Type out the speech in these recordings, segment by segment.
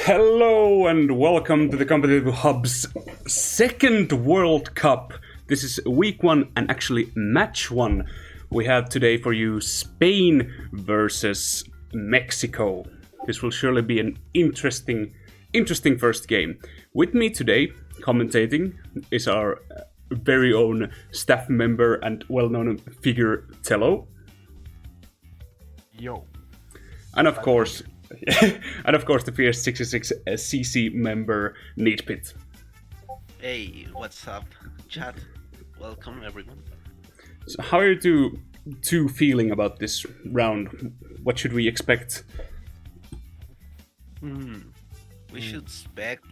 Hello and welcome to the Competitive Hub's second World Cup. This is week one and actually match one. We have today for you Spain versus Mexico. This will surely be an interesting first game. With me today, commentating, is our very own staff member and well-known figure, Tello. Yo. And of course, the Fierce 66 CC member, Needpit. Hey, what's up, chat? Welcome, everyone. So how are you two feeling about this round? What should we expect? We should expect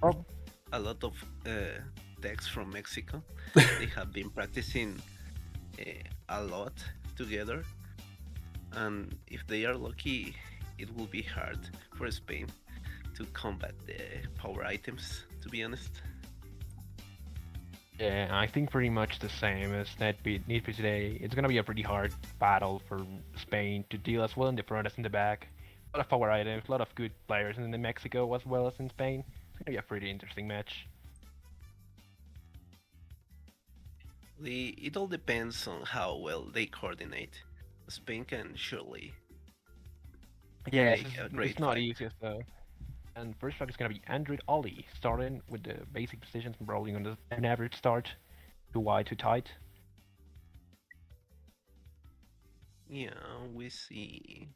a lot of decks from Mexico. They have been practicing a lot together, and if they are lucky, it will be hard for Spain to combat the power items, to be honest. Yeah, I think pretty much the same as Needpit today. It's gonna be a pretty hard battle for Spain to deal as well in the front as in the back. A lot of power items, a lot of good players in Mexico as well as in Spain. It's gonna be a pretty interesting match. It all depends on how well they coordinate. Spain can surely Yeah, make a great it's not fight. easy though. And first fight is gonna be Android Ollie, starting with the basic positions, rolling on an average start, too wide, too tight. Yeah, we see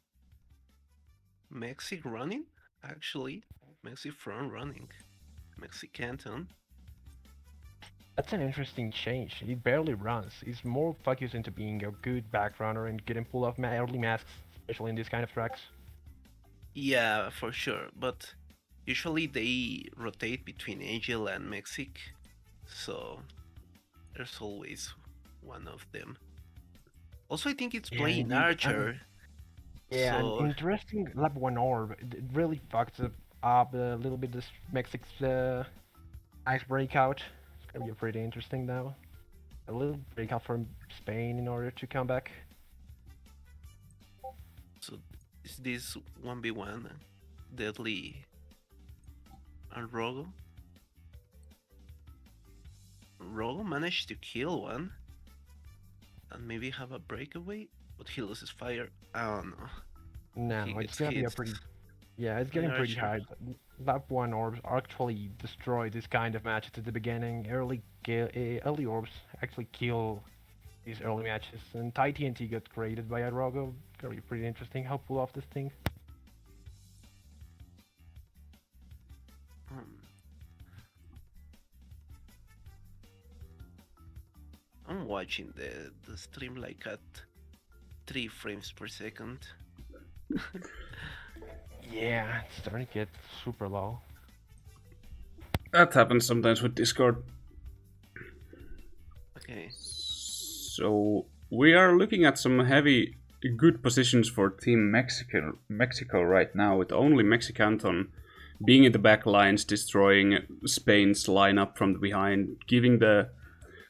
Mexic running, actually. Mexic front running. MexicAnton. That's an interesting change. He barely runs. He's more focused into being a good back runner and getting pull off early masks, especially in these kind of tracks. Yeah, for sure. But usually they rotate between Angel and Mexic, so there's always one of them. Also, I think it's playing indeed. Archer. Yeah, so an interesting lab 1 orb. It really fucks up a little bit this Mexic's ice breakout. It's gonna be pretty interesting now. A little breakout from Spain in order to come back. is this 1v1 Deadly and Rogo? Rogo managed to kill one and maybe have a breakaway, but he loses fire. I don't know. No, He it's gets gonna be a hit. pretty. Yeah, it's getting pretty Archer. hard. Lab 1 orbs actually destroy this kind of matches at the beginning. Early orbs actually kill these early matches, and Thai TNT got created by Arogo. Gonna be pretty interesting how pull off this thing. Um, I'm watching the stream like at 3 frames per second. Yeah, it's starting to get super low. That happens sometimes with Discord. Okay. So we are looking at some good positions for Team Mexico right now, with only MexicAnton being in the back lines, destroying Spain's lineup from behind, giving the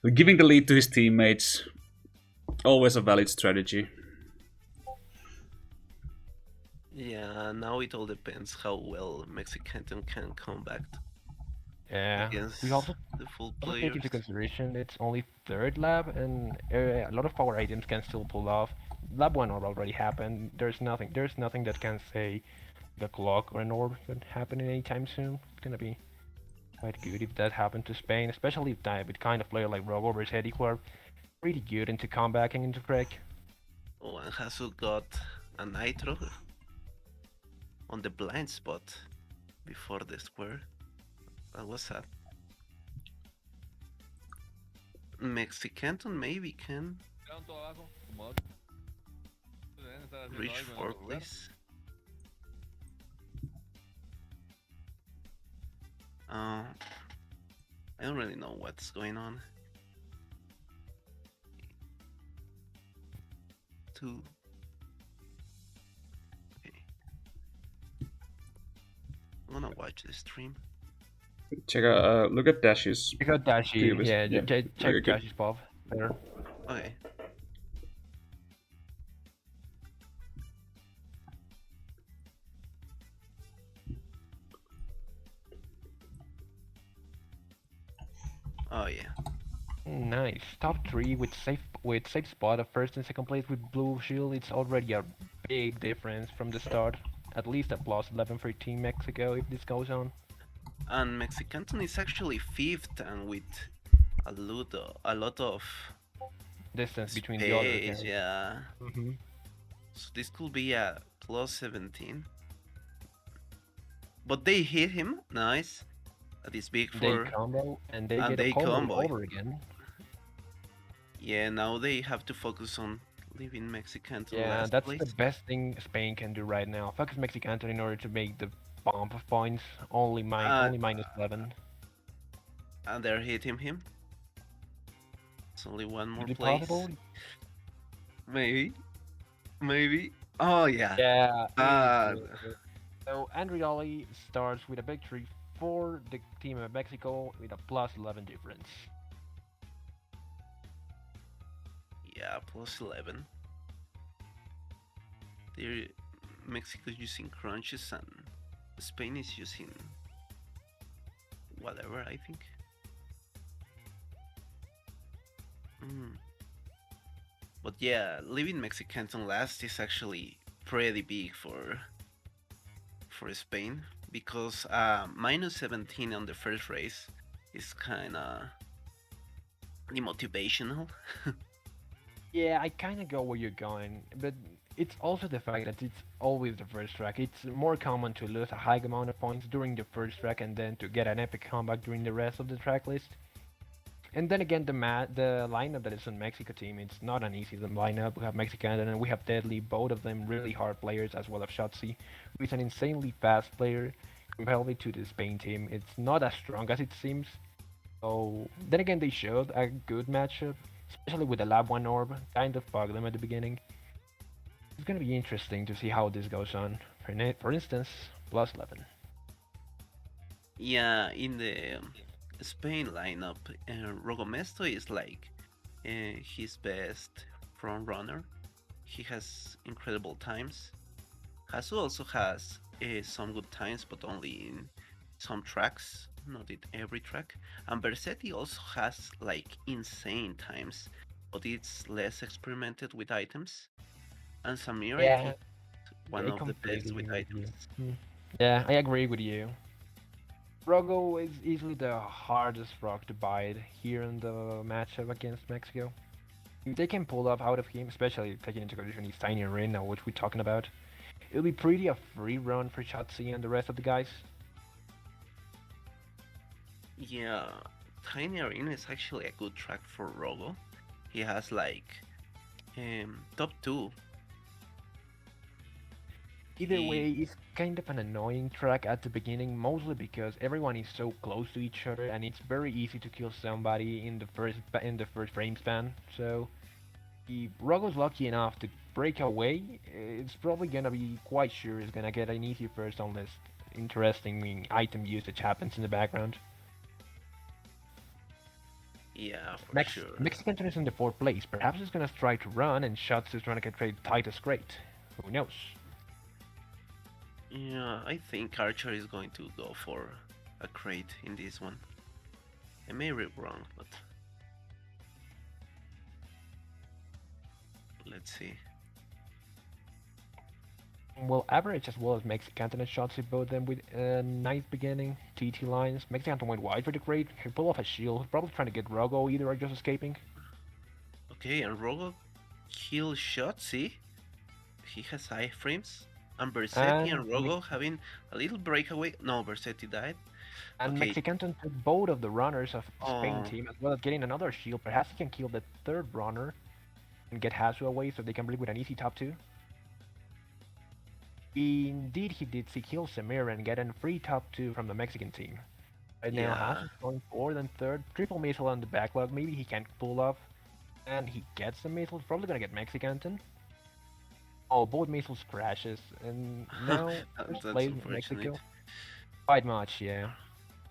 lead to his teammates. Always a valid strategy. Yeah, now it all depends how well MexicAnton can come back Yeah, against we also the full take players. into consideration it's only third lab, and a lot of power items can still pull off. Lab 1 orb already happened. There's nothing that can say the clock or an orb could happen anytime soon. It's gonna be quite good if that happened to Spain, especially with kind of player like Rogo versus Eddie, who are pretty good into comebacking into Craig. Oh, and Hasu got a Nitro on the blind spot before the square. That was sad. MexicAnton maybe can reach 4, please. I don't really know what's going on. 2. Okay. I'm gonna watch the stream. Check out, look at Dash's. You got Dashi, yeah, Yeah, check very good. Dashi's buff there. Okay. Oh yeah. Nice. Top three with safe spot of first and second place with blue shield. It's already a big difference from the start. At least a plus 11 for Team Mexico if this goes on. And MexicAnton is actually fifth and with a lot of Distance between the others. space. Yeah. Hmm. So this could be a plus 17. But they hit him. Nice. That is big They for. combo and they And get a they combo combo. over again. Yeah, now they have to focus on leaving MexicAnton Yeah, last that's the place. best thing Spain can do right now. Focus MexicAnton in order to make the bomb of points. Only Uh, only minus 11. and they're hitting him. It's only one more Is it place. possible? Maybe. Maybe. Oh yeah. Yeah, Uh, it is. So Andrioli starts with a victory for the team of Mexico with a plus 11 difference. yeah, plus 11. They're Mexico using crunches and Spain is using whatever, I think. But yeah, leaving MexicAnton last is actually pretty big for Spain because minus 17 on the first race is kind of demotivational. Yeah, I kind of go where you're going, but it's also the fact that it's always the first track. It's more common to lose a high amount of points during the first track and then to get an epic comeback during the rest of the track list. And then again, the lineup that is on Mexico team, it's not an easy lineup. We have MexicAnton and we have Deadly, both of them really hard players, as well as IShotzzy, who is an insanely fast player. Comparatively to the Spain team, it's not as strong as it seems. So then again, they showed a good matchup, especially with the Lab 1 orb. Kind of bugged them at the beginning. It's gonna be interesting to see how this goes on. For instance, plus 11. Yeah, in the Spain lineup, Rogomezto is like his best front runner. He has incredible times. Hasu also has some good times, but only in some tracks, not in every track. And Versetti also has like insane times, but it's less experimented with items. And Samir, I Yeah, think, one I of the best completely with agree with items. you. Yeah, I agree with you. Rogo is easily the hardest rock to bite here in the matchup against Mexico. If they can pull up out of him, especially taking into consideration his tiny arena, which we're talking about, it'll be pretty a free run for IShotzzy and the rest of the guys. Yeah, Tiny Arena is actually a good track for Rogo. He has like top two. Either He way, it's kind of an annoying track at the beginning, mostly because everyone is so close to each other, and it's very easy to kill somebody in the first frame span. So if Rogo's lucky enough to break away, it's probably gonna be quite sure he's gonna get an easy first unless interesting item usage happens in the background. yeah, for sure. MexicAnton is in the fourth place. Perhaps he's gonna try to run, and Shots is trying to get trade Titus Great. Who knows? Yeah, I think Archer is going to go for a crate in this one. I may be wrong, but let's see. Well, average as well as MexicAnton and Shotzzy, both them with a nice beginning. TT lines. MexicAnton went wide for the crate. He pulled off a shield. He's probably trying to get Rogo either or just escaping. Okay, and Rogo kill shot, see? He has iframes. And Versetti and Rogo having a little breakaway. No, Versetti died. And Okay. MexicAnton took both of the runners of Spain Oh. team as well as getting another shield. Perhaps he can kill the third runner and get Hasu away so they can bleed with an easy top 2. Indeed, he did see kill Samir and get a free top 2 from the Mexican team. Right now, Yeah. Haas is going fourth and third. Triple missile on the backlog. Maybe he can pull off. And he gets the missiles. Probably gonna get MexicAnton. Oh, both missiles crashes. And now, first That's place with Mexico. unfortunate. Quite much, yeah.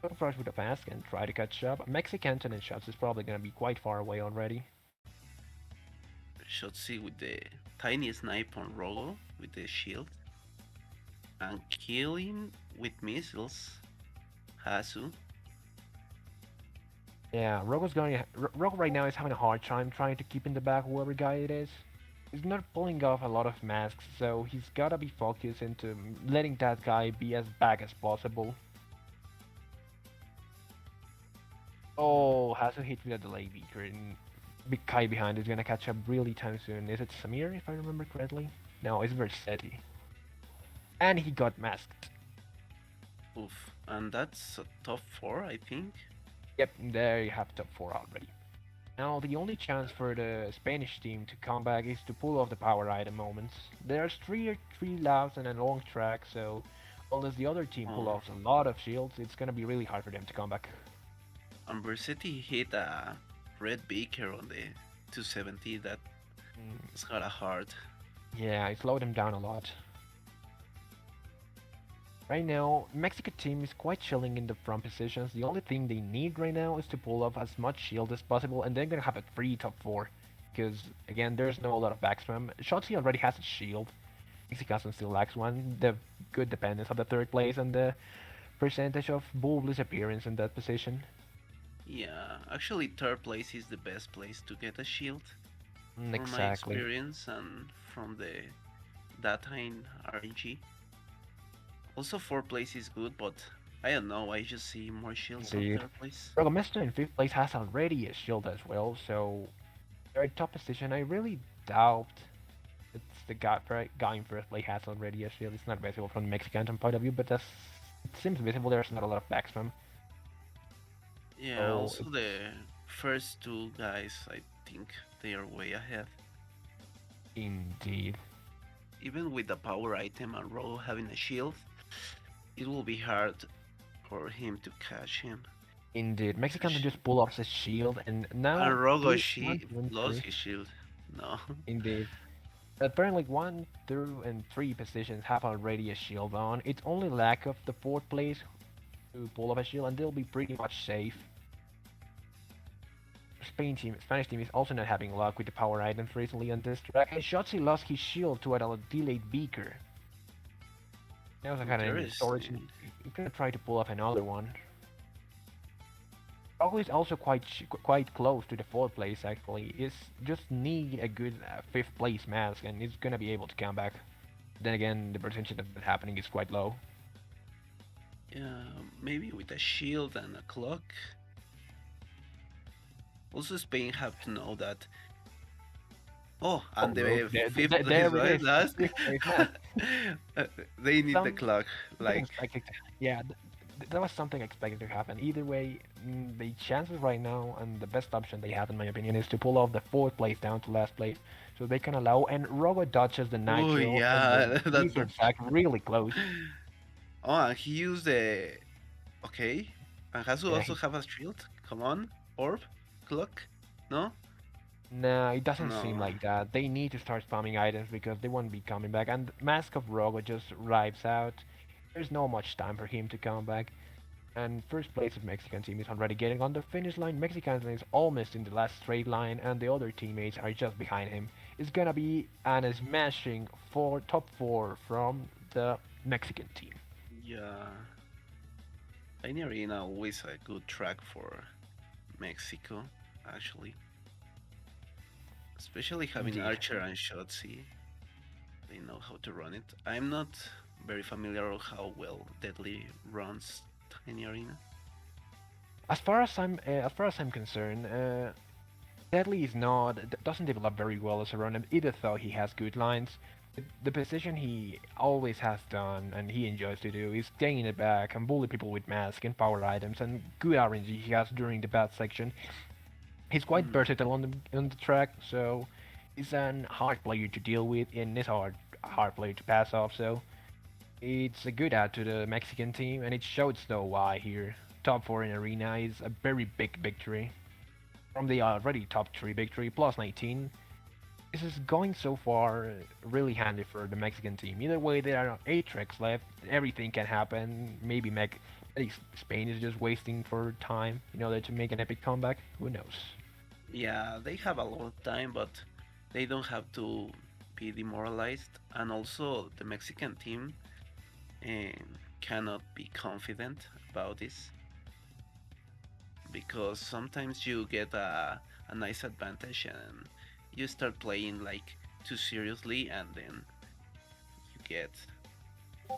Go first with a mask and try to catch up. MexicAnton and Shots is probably gonna be quite far away already. Shotzi with the tiny snipe on Rogo with the shield. And killing with missiles Hasu. Yeah, Rogo right now is having a hard time trying to keep in the back whoever guy it is. He's not pulling off a lot of masks, so he's gotta be focused into letting that guy be as back as possible. Oh, has to hit with a delay beaker, and big guy behind is gonna catch up really time soon. Is it Samir, if I remember correctly? No, it's Versetti. And he got masked. Oof. And that's a top 4, I think. Yep, there you have top 4 already. Now, the only chance for the Spanish team to come back is to pull off the power item moments. There's three laps and a long track, so unless the other team pull Oh, off a lot of shields, it's gonna be really hard for them to come back. and Versetti hit a red beaker on the 270. That's kind of hard. Yeah, it slowed them down a lot. Right now, Mexico team is quite chilling in the front positions. The only thing they need right now is to pull off as much shield as possible, and they're gonna have a free top 4. Because, again, there's no a lot of back spam. IShotzzy already has a shield. MexicAnton still lacks one. The good dependence of the third place and the percentage of bull disappearance in that position. Yeah, actually, third place is the best place to get a shield. From my Exactly. experience and from the data in RNG. Also, fourth place is good, but I don't know. I just see more shields on Indeed. third place. Rogomezto in 5th place has already a shield as well, so they're in top position. I really doubt it's the guy in 1st place has already a shield. It's not visible from the MexicAnton point of view, but it seems visible. There's not a lot of backspam. Yeah, So also the first two guys, I think they are way ahead. indeed. Even with the power item and Ro having a shield, it will be hard for him to catch him. Indeed. MexicAnton just pull off the shield, and now And Rogo lost 3. his shield. No. Indeed. Apparently 1, 2, and 3 positions have already a shield on. It's only lack of the 4th place to pull off a shield, and they'll be pretty much safe. Spanish team is also not having luck with the power items recently on this track. And IShotzzy lost his shield to a delayed beaker. That was kind of in storage. He's gonna try to pull off another one. Rogo is also quite close to the 4th place actually. Is just need a good 5th place mask and he's gonna be able to come back. Then again, the percentage of that happening is quite low. Yeah, maybe with a shield and a clock. Also, Spain have to know that. Oh, and the 5th place last. They need the clock. Like, yeah, that was something expected to happen. Either way, the chances right now and the best option they have, in my opinion, is to pull off the 4th place down to last place, so they can allow. And Rogo dodges the nitro. oh yeah, and the attack really close. Oh, and he used the. Okay, and has to also have a shield. Come on, orb, clock, no? No, it doesn't seem like that. They need to start spamming items because they won't be coming back. And Mask of Rogo just arrives out. There's no much time for him to come back. And first place of Mexican team is already getting on the finish line. MexicAnton is almost in the last straight line and the other teammates are just behind him. It's gonna be an smashing top 4 from the Mexican team. Yeah. Tiny Arena always a good track for Mexico, actually. Especially having Indeed. Archer and IShotzzy. They know how to run it. I'm not very familiar with how well Deadly runs Tiny Arena. As far as I'm concerned, Deadly doesn't develop very well as a runner, even though he has good lines. The position he always has done and he enjoys to do is stay in the back and bully people with mask and power items and good RNG he has during the bad section. He's quite versatile on the track, so he's an hard player to deal with and is a hard player to pass off. So it's a good add to the Mexican team, and it shows though why here. Top 4 in Arena is a very big victory. From the already top 3 victory, plus 19. This is going so far really handy for the Mexican team. Either way, there are 8 tracks left. Everything can happen. Maybe Spain is just wasting for time in order to make an epic comeback. Who knows? Yeah, they have a lot of time, but they don't have to be demoralized. And also, the Mexican team cannot be confident about this because sometimes you get a nice advantage and you start playing like too seriously, and then you get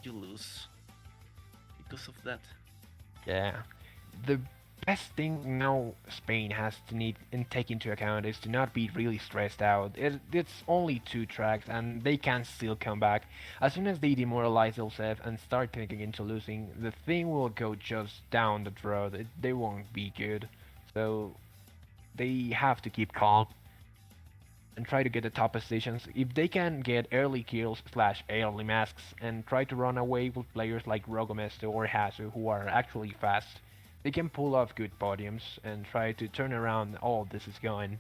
you lose because of that. Yeah. The best thing now Spain has to need and take into account is to not be really stressed out. It's only 2 tracks and they can still come back. As soon as they demoralize themselves and start thinking into losing, the thing will go just down the road. They won't be good. So they have to keep calm and try to get the top positions. If they can get early kills slash early masks and try to run away with players like Rogomezto or Hasu who are actually fast, they can pull off good podiums and try to turn around all this is going.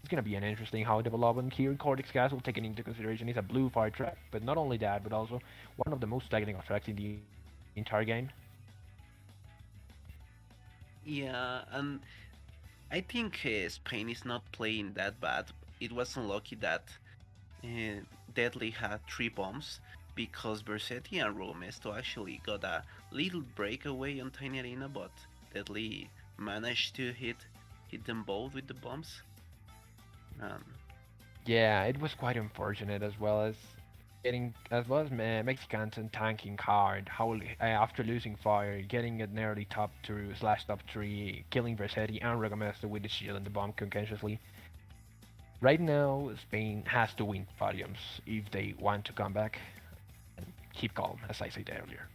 It's gonna be an interesting how development here. Cortex Castle taken into consideration is a blue fire track, but not only that, but also one of the most technical tracks in the entire game. Yeah, and I think Spain is not playing that bad. It was unlucky that uh, Deadly had 3 bombs because Versetti and Rogomezto actually got a little breakaway on Tiny Arena, but Deadly managed to hit them both with the bombs. Um, Yeah, it was quite unfortunate as well as MexicAnton tanking hard, how after losing fire, getting an early top 2 slash top 3, killing Versetti and Rogomezzo with the shield and the bomb concurrently. Right now, Spain has to win podiums if they want to come back and keep calm, as I said earlier.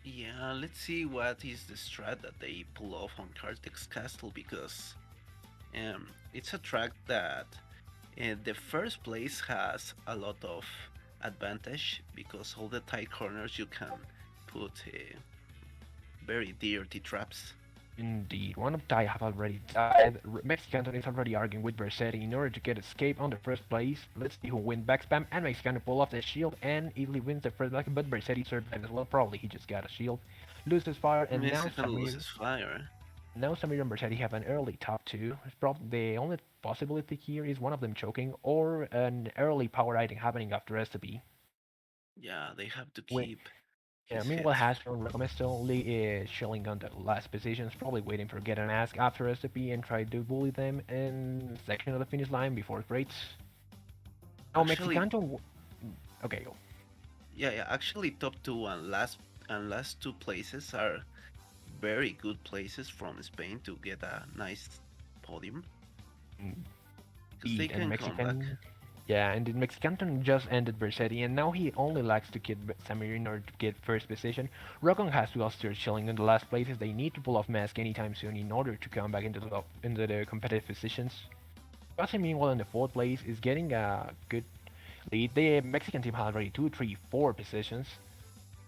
yeah, let's see what is the strat that they pull off on Cortex Castle, because it's a track that the first place has a lot of advantage because all the tight corners you can put very dirty traps. Indeed, one of Thai have already died. MexicAnton is already arguing with Versetti in order to get escape on the first place. Let's see who wins back spam, and MexicAnton pull off the shield and easily wins the first back, but Versetti survived as well. Probably he just got a shield. Loses fire, and now Mexican Samir. loses fire. Now Samir and Versetti have an early top 2. It's probably the only possibility here is one of them choking or an early power item happening after STP. Yeah, they have to Wait, keep yeah, his meanwhile, head. Hasbro and Rogomezsto only is chilling on the last positions, probably waiting for get an ask after STP and try to bully them in section of the finish line before crates. Oh, Actually, MexicAnton. Okay, go. yeah, actually, top two and last 2 places are very good places from Spain to get a nice podium because they Indeed, and can come back. Mexican. Yeah, and the MexicAnton just ended Versetti, and now he only lacks to get Samir in order to get first position. Rogon has to still chilling in the last places. They need to pull off mask anytime soon in order to come back into the competitive positions. Rossi, meanwhile, in the fourth place, is getting a good lead. The Mexican team has already 2, 3, 4 positions.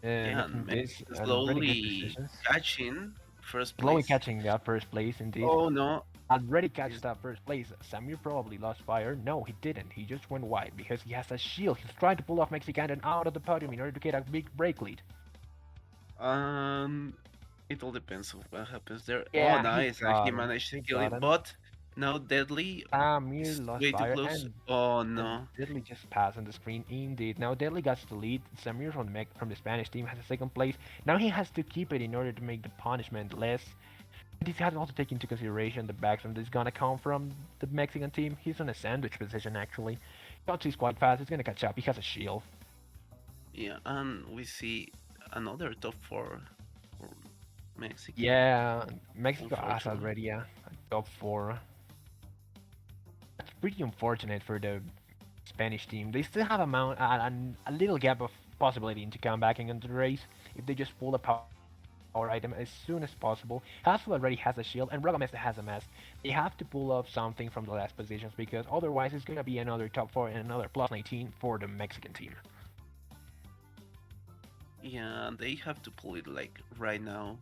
Yeah, Making and this Mexico really good slowly positions. catching first Slowly place. catching that first place, indeed. Oh no, Already catches that first place. Samir probably lost fire. No, he didn't. He just went wide because he has a shield. He's trying to pull off MexicAnton out of the podium in order to get a big break lead. um, it all depends on what happens there. Oh, Yeah, he nice, and he got him. managed to He kill got it, him. but now Deadly Samir is lost way too fire close. Oh and no, Deadly just passed on the screen. Indeed. Now Deadly got the lead. Samir from the Spanish team has a second place. Now he has to keep it in order to make the punishment less. This has also taken into consideration the background that's gonna come from the Mexican team. He's on a sandwich position actually. Shotzzy is quite fast. He's gonna catch up. He has a shield. yeah, and we see another top four for Mexico. Yeah, Mexico has Unfortunately. already a top 4. That's pretty unfortunate for the Spanish team. They still have a little gap of possibility into comebacking into the race if they just pull the power item as soon as possible. Hasu already has a shield and Rogomezto has a mask. They have to pull off something from the last positions because otherwise it's gonna be another top 4 and another plus 19 for the Mexican team. Yeah, they have to pull it like right now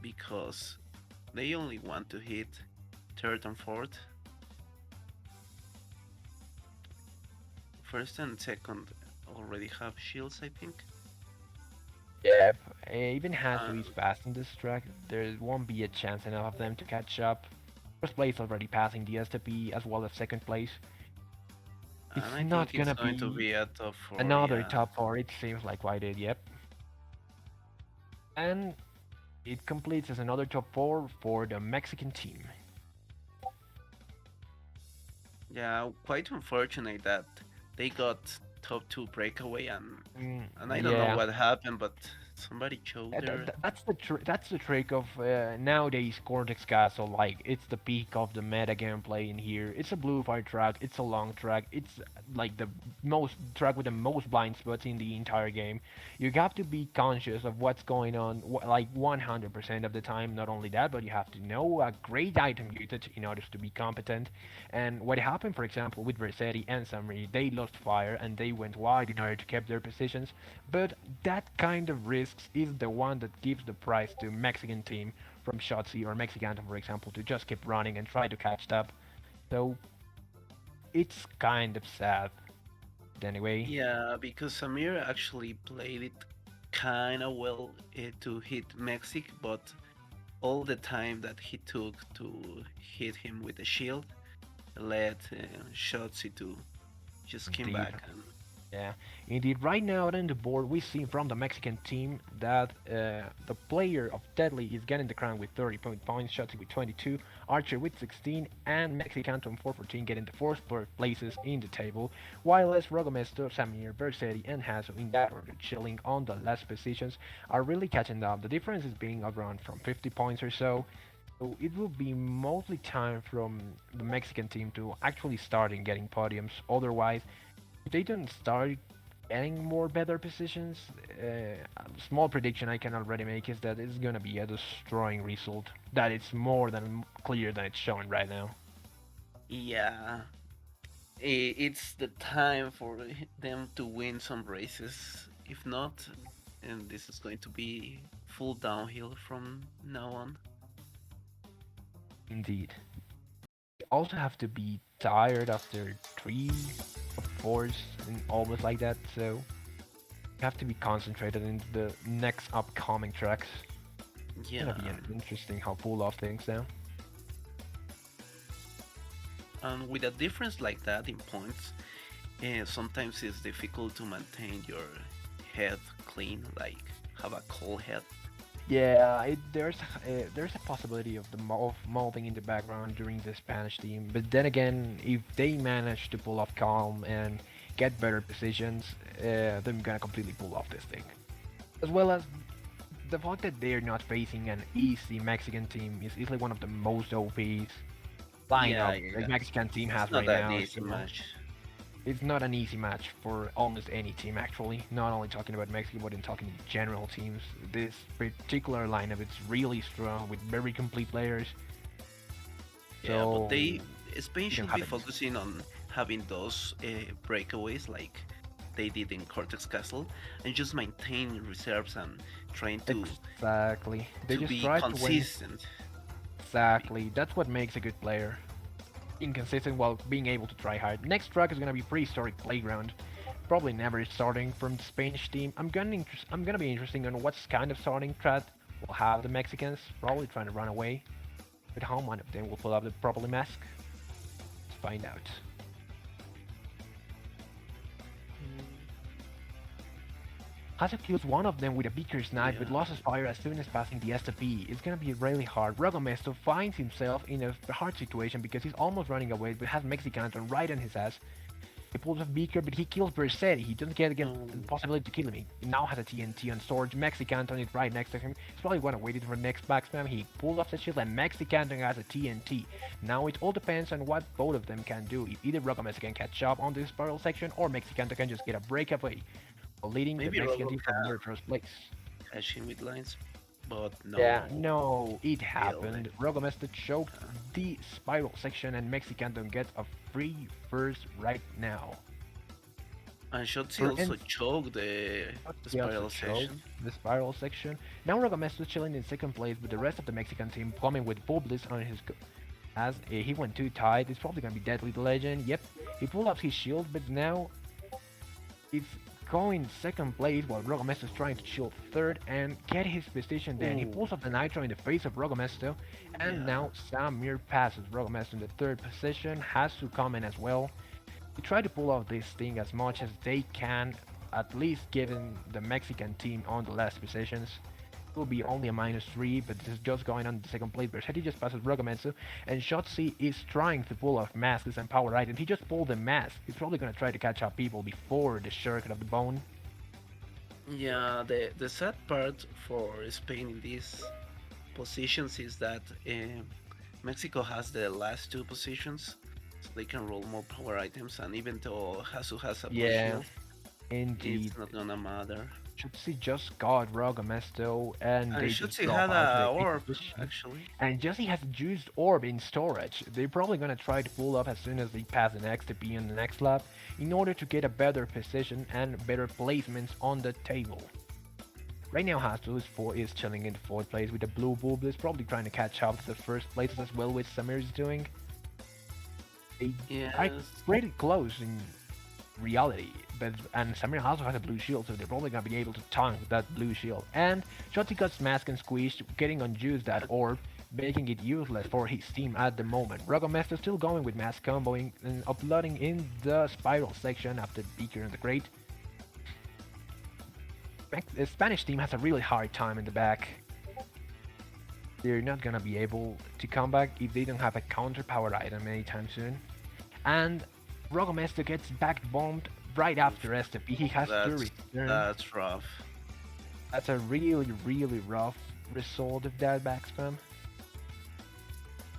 because they only want to hit third and fourth. First and second already have shields, I think. Yeah, even Hasu Uh, is fast in this track. There won't be a chance enough of them to catch up. First place already passing the STP as well as second place. and It's I not think it's gonna going to be be a top four. another Yeah. top 4, it seems like why did, yep. And It completes as another top 4 for the Mexican team. Yeah, quite unfortunate that they got top 2 breakaway, and I don't know Yeah. what happened, but somebody choked there. That's the trick of nowadays Cortex Castle. Like it's the peak of the meta gameplay in here. It's a blue fire track. It's a long track. It's like the most track with the most blind spots in the entire game. You have to be conscious of what's going on, like 100% of the time. Not only that, but you have to know a great item usage in order to be competent. And what happened, for example, with Versetti and Samri, they lost fire and they went wide in order to keep their positions. But that kind of risks is the one that gives the prize to Mexican team from IShotzzy or MexicAnton, for example, to just keep running and try to catch up. So it's kind of sad. But anyway, Yeah, because Samir actually played it kind of well to hit Mexic, but all the time that he took to hit him with the shield led Shotzi to just came indeed. back. And Yeah, indeed. Right now on the board, we see from the Mexican team that the player of Deadly is getting the crown with 30 points, Shotzi with 22, Archer with 16, and MexicAnton 414 getting the fourth places in the table, while as Rogomezto, Samir, Bersetti, and Hasso in that order chilling on the last positions are really catching up. The difference is being around from 50 points or so. So it will be mostly time from the Mexican team to actually starting getting podiums. Otherwise, if they don't start getting more better positions, a small prediction I can already make is that it's gonna be a destroying result. That it's more than clear than it's showing right now. yeah, it's the time for them to win some races. If not, and this is going to be full downhill from now on. Indeed. You also have to be tired after 3 or 4s and almost like that, so you have to be concentrated in the next upcoming tracks. It's Yeah, gonna be interesting how pull off things now. and with a difference like that in points, sometimes it's difficult to maintain your head clean, like have a cold head. Yeah, there's a possibility of of molding in the background during the Spanish team, but then again, if they manage to pull off calm and get better positions, they're gonna completely pull off this thing. As well as the fact that they're not facing an easy Mexican team is easily one of the most OPs Yeah, lineup the yeah. Mexican team It's has not right that now. easy So match. it's not an easy match for almost any team actually. Not only talking about Mexico, but in talking general teams. This particular lineup is really strong with very complete players. Yeah, but So Spain you can should have be it. focusing on having those breakaways like they did in Cortex Castle, and just maintain reserves and trying Exactly. They to just be try to win. consistent. Exactly. That's what makes a good player. Inconsistent while being able to try hard. Next track is gonna be Prehistoric Playground. Probably never starting from the Spanish team. I'm gonna be interesting on what's kind of starting strat will have the Mexicans. Probably trying to run away. But how one of them will pull up the properly mask? Let's find out. Hasso kills one of them with a Beaker's knife, but Yeah. loses fire as soon as passing the STP. It's gonna be really hard. Rogomezto finds himself in a hard situation because he's almost running away, but has MexicAnton right on his ass. He pulls off Beaker, but he kills Bersetti. He doesn't get again the possibility to kill him. He now has a TNT on storage. MexicAnton is right next to him. He's probably gonna wait for the next back spam. He pulls off the shield, and MexicAnton has a TNT. Now it all depends on what both of them can do. If either Rogomezto can catch up on this spiral section, or MexicAnton can just get a breakaway, leading Maybe the Mexican Rogo team from can their first place. catch him with lines, but no. Yeah, no, it Failed. happened. Rogomezto choked the spiral section, and MexicAnton gets a free first right now. And Shotzi For also ins- choked the He also spiral choked section. the spiral section. Now Rogomezto chilling in second place, with the rest of the Mexican team coming with full bliss on his. As he went too tight, it's probably gonna be DeadlyTheLegend. Yep, he pulled off his shield, but now it's going second place while Rogomezto is trying to shield third and get his position. Then he pulls off the Nitro in the face of Rogomezto, and Yeah. now Samir passes Rogomezto in the third position. Has to come in as well. They try to pull off this thing as much as they can, at least given the Mexican team on the last positions. will be only a -3, but this is just going on the second place. Sersatin just passes Rogomezto, and IShotzzy is trying to pull off masks and power items. He just pulled the mask. He's probably gonna try to catch up people before the circuit of the bone. Yeah, the sad part for Spain in these positions is that Mexico has the last two positions, so they can roll more power items, and even though Hasu has a blue Yeah, shield, indeed. it's not gonna matter. IShotzzy just got Rogomezto, and And they just Shotzi drop had out to a the orb, fifth position. actually. And Jesse has juiced orb in storage. They're probably gonna try to pull up as soon as they pass the next to be in the next lap in order to get a better position and better placements on the table. Right now Hasu is chilling in the 4th place with the blue bulb. He's probably trying to catch up to the 1st places as well, which Samir is doing. They are Yes. pretty close in reality, and Samir also has a blue shield, so they're probably gonna be able to tank that blue shield. And IShotzzy got smashed and squeezed, getting on juice that orb, making it useless for his team at the moment. Rogomezto still going with mass comboing and uploading in the spiral section after Beaker and the Great. The Spanish team has a really hard time in the back. They're not gonna be able to come back if they don't have a counter power item anytime soon. And Rogomezto gets back bombed right after STP. He has to return. That's rough. That's a really, really rough result of that back spam.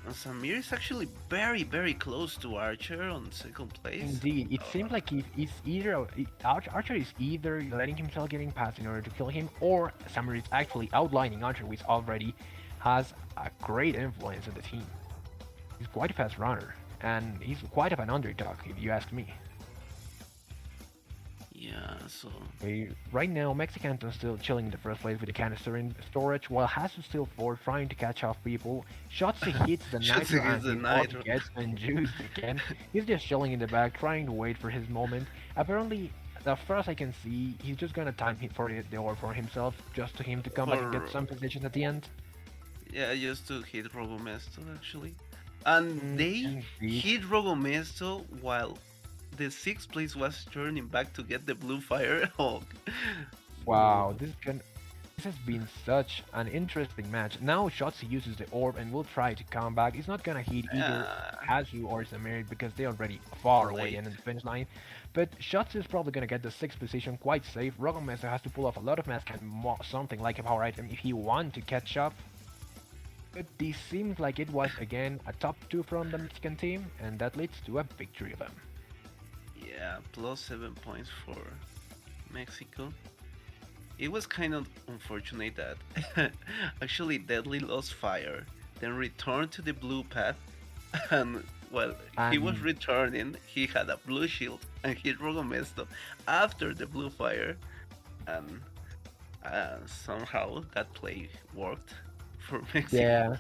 And Samir is actually very, very close to Archer on 2nd place. Indeed, it seems like it's either Archer is either letting himself getting past in order to kill him, or Samir is actually outlining Archer, which already has a great influence on the team. He's quite a fast runner, and he's quite of an underdog, if you ask me. Yeah, so Right now, MexicAnton still chilling in the 1st place with the canister in storage, while Hasu still 4th, trying to catch off people. IShotzzy hits the IShotzzy nitro hits the and nitro. gets unjuiced again. He's just chilling in the back, trying to wait for his moment. Apparently, as far as I can see, he's just gonna time hit for the orb for himself, just to him to come back and get some position at the end. yeah, just to hit Rogomezto actually. And they Indeed. hit Rogomezto while the 6th place was turning back to get the blue fire. Oh. Wow, this has been such an interesting match. Now IShotzzy uses the orb and will try to come back. He's not gonna hit either Hasu or Samir because they're already far away in the finish line. But IShotzzy is probably gonna get the 6th position quite safe. Rogomezto has to pull off a lot of mask and something like a power item if he wants to catch up. But this seems like it was again a top 2 from the Mexican team, and that leads to a victory of them. Yeah, plus 7 points for Mexico. It was kind of unfortunate that actually Deadly lost fire, then returned to the blue path, and while he was returning, he had a blue shield and hit Rogomezto after the blue fire, and somehow that play worked for Mexico. Yeah.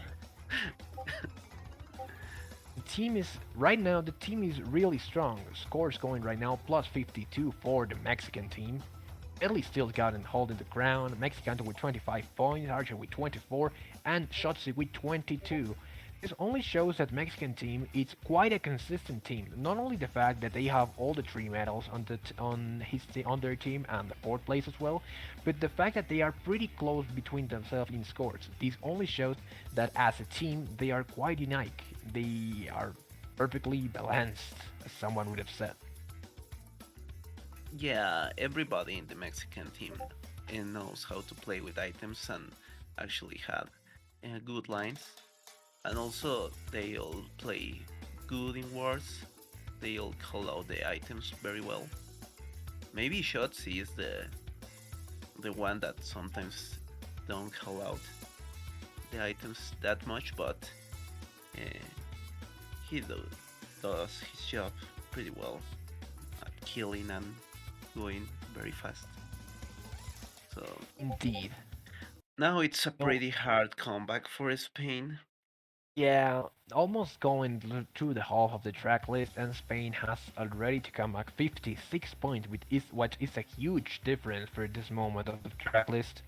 Right now the team is really strong. Scores going right now plus 52 for the Mexican team. Italy still got and holding the ground. MexicAnton with 25 points, Archer with 24, and IShotzzy with 22. This only shows that Mexican team is quite a consistent team. Not only the fact that they have all the 3 medals on their team and the 4th place as well, but the fact that they are pretty close between themselves in scores. This only shows that as a team they are quite unique. They are perfectly balanced, as someone would have said. Yeah, everybody in the Mexican team knows how to play with items and actually have good lines. And also, they all play good in wars. They all call out the items very well. Maybe IShotzzy is the one that sometimes don't call out the items that much, but he does his job pretty well at killing and going very fast. So Indeed. now it's a pretty hard comeback for Spain. Yeah, almost going through the half of the track list, and Spain has already to come back 56 points, what is a huge difference for this moment of the track list.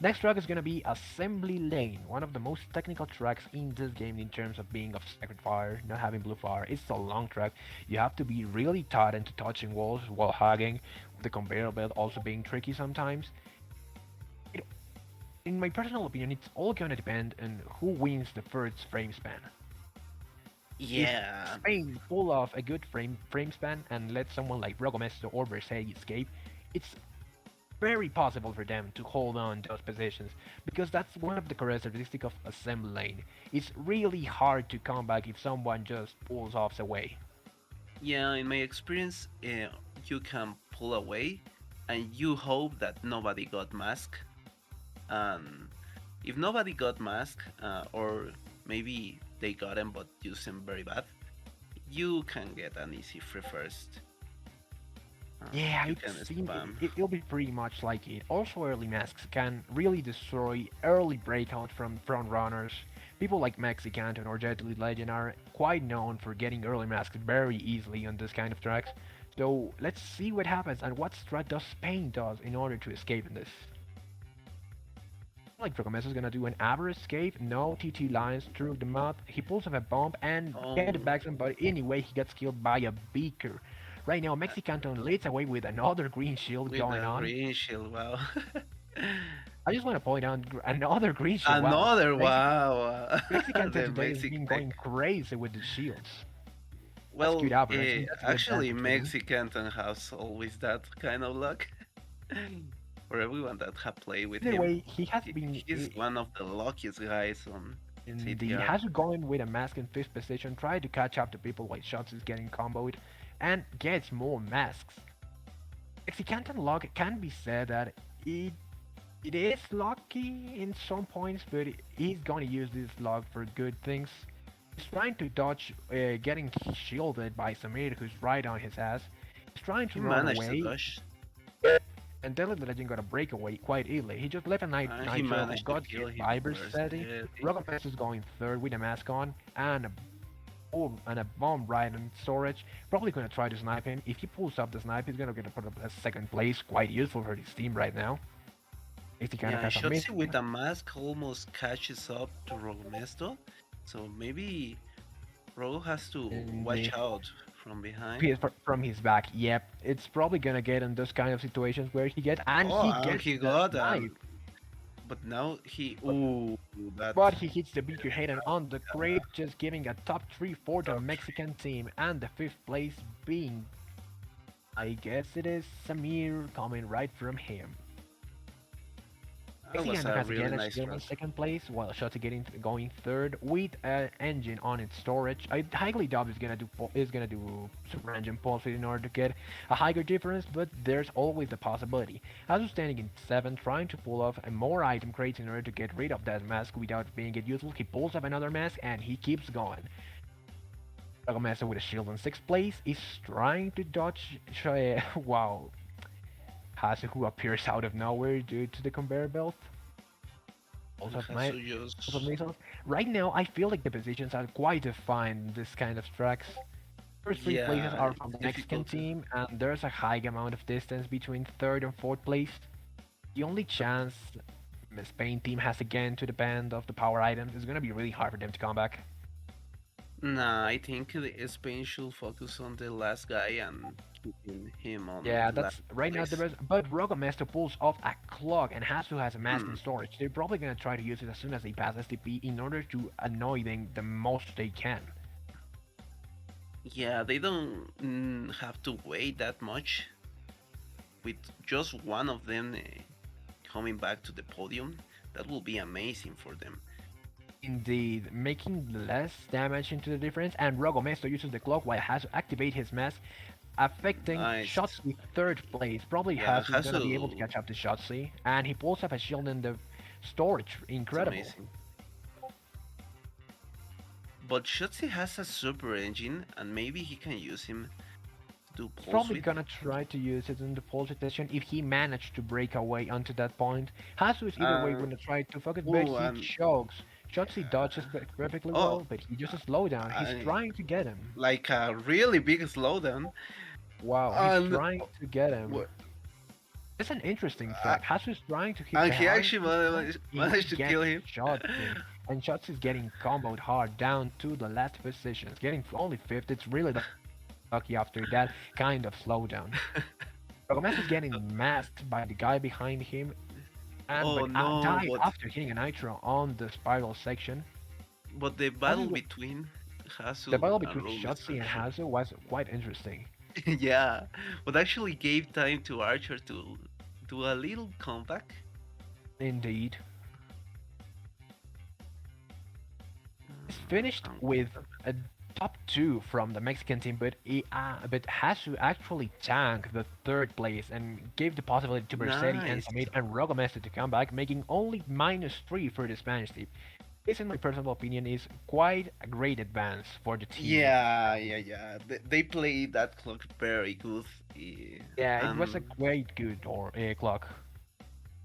Next track is gonna be Assembly Lane, one of the most technical tracks in this game in terms of being of Sacred Fire, not having blue fire. It's a long track. You have to be really tight into touching walls while hugging, the conveyor belt also being tricky sometimes. In my personal opinion, it's all gonna depend on who wins the first frame span. If Yeah, Spain pull off a good frame span and let someone like Rogomezto or Versailles escape, it's very possible for them to hold on those positions because that's one of the characteristics of assembly lane. It's really hard to come back if someone just pulls off away. yeah. In my experience, you can pull away, and you hope that nobody got mask. And if nobody got mask, or maybe they got him but used him very bad, you can get an easy free first. Yeah, You it can seems spam. it'll be pretty much like it. Also, early masks can really destroy early breakout from front runners. People like MexicAnton or DeadlyTheLegend are quite known for getting early masks very easily on this kind of tracks. So let's see what happens and what strat does Spain does in order to escape in this. Like Rogomezzo is gonna do an average escape, no TT lines through the mud. He pulls off a bomb and get Oh, back, but anyway he gets killed by a beaker. Right now, MexicAnton leads away with another green shield with going a on. green shield, wow. I just want to point out another green shield. Wow, Another wow. MexicAnton The today has been Mexican. going crazy with the shields. That's good Well, average, and that's good actually, advantage for them. MexicAnton has always that kind of luck. For everyone that have played with Either him, way, he has been he's one of the luckiest guys on indeed CTR. has going with a mask in fifth position, try to catch up to people while shots is getting comboed, and gets more masks. MexicAnton luck can be said that it is lucky in some points, but he's going to use this luck for good things. He's trying to dodge getting shielded by Samir, who's right on his ass. He's trying He to run managed to away, dodge. and DeadlyTheLegend got a breakaway quite easily. He just left a He Nitro who managed to got kill hit him by first. Sersatin. Yeah. Rogomezto is going third with a mask on, and a bomb right in storage. Probably gonna try to snipe him. If he pulls up the snipe, he's gonna get put up a second place. Quite useful for his team right now. If he kind of Yeah, has a IShotzzy miss. with a mask almost catches up to Rogomezto, so maybe Rogo has to watch out from behind. From his back. Yep, it's probably gonna get in those kind of situations where he gets and Oh, he and gets he the got snipe, but now he ooh that but he hits the beaker head and on the crate, just giving a top 3 for the Mexican team, and the fifth place being, I guess it is Samir coming right from him. that was MexicAnton a has really again nice still in run. second place, while IShotzzy going third with an engine on its storage. I highly doubt is gonna do super engine pulse in order to get a higher difference, but there's always the possibility. Azu standing in seventh, trying to pull off a more item crates in order to get rid of that mask without being it useful. He pulls off another mask and he keeps going. Rogomezto with a shield in sixth place is trying to dodge. Wow. Hasu, who appears out of nowhere due to the conveyor belt. Also, missiles. Right now, I feel like the positions are quite defined in this kind of tracks. First three places are from the Mexican team, and there's a high amount of distance between third and fourth place. The only chance the Spain team has again to depend of the power items is gonna be really hard for them to come back. Nah, I think Spain should focus on the last guy and keeping him on. Yeah, the that's last right now place. the best. But Rogomezto pulls off a clock and Hasu has a mask in storage. They're probably gonna try to use it as soon as they pass STP in order to annoy them the most they can. Yeah, they don't have to wait that much. With just one of them coming back to the podium, that will be amazing for them. Indeed, making less damage into the difference, and Rogomezto uses the clock while Hasu activate his mask, affecting IShotzzy third place. Probably Hasu is gonna be able to catch up to IShotzzy, and he pulls up a shield in the storage. Incredible. But IShotzzy has a super engine, and maybe he can use him to pulse. Probably gonna try to use it in the pulse session if he managed to break away onto that point. Hasu is either way gonna try to focus, but he chokes. IShotzzy dodges perfectly well, but he just slows down. He's trying to get him. Like a really big slowdown. Wow, he's trying to get him. It's an interesting fact. Hasu is trying to hit and he actually managed to kill him. And IShotzzy is getting comboed hard down to the last position. It's getting only fifth. It's really lucky after that kind of slowdown. Rogomezto is getting masked by the guy behind him. and Oh but no, died after hitting a nitro on the spiral section. but the battle Hazu, between the Hasu battle and between Rogomezto, Shotzzy and Hazu was quite interesting. yeah, but actually gave time to Archer to do a little comeback. Indeed. It's finished Um, with a top 2 from the Mexican team, but Hasu actually tanked the 3rd place and gave the possibility to Bersetti and nice. Samir and Rogomezto to come back, making only -3 for the Spanish team. This, in my personal opinion, is quite a great advance for the team. Yeah. They played that clock very good. Yeah, it was a And quite good clock.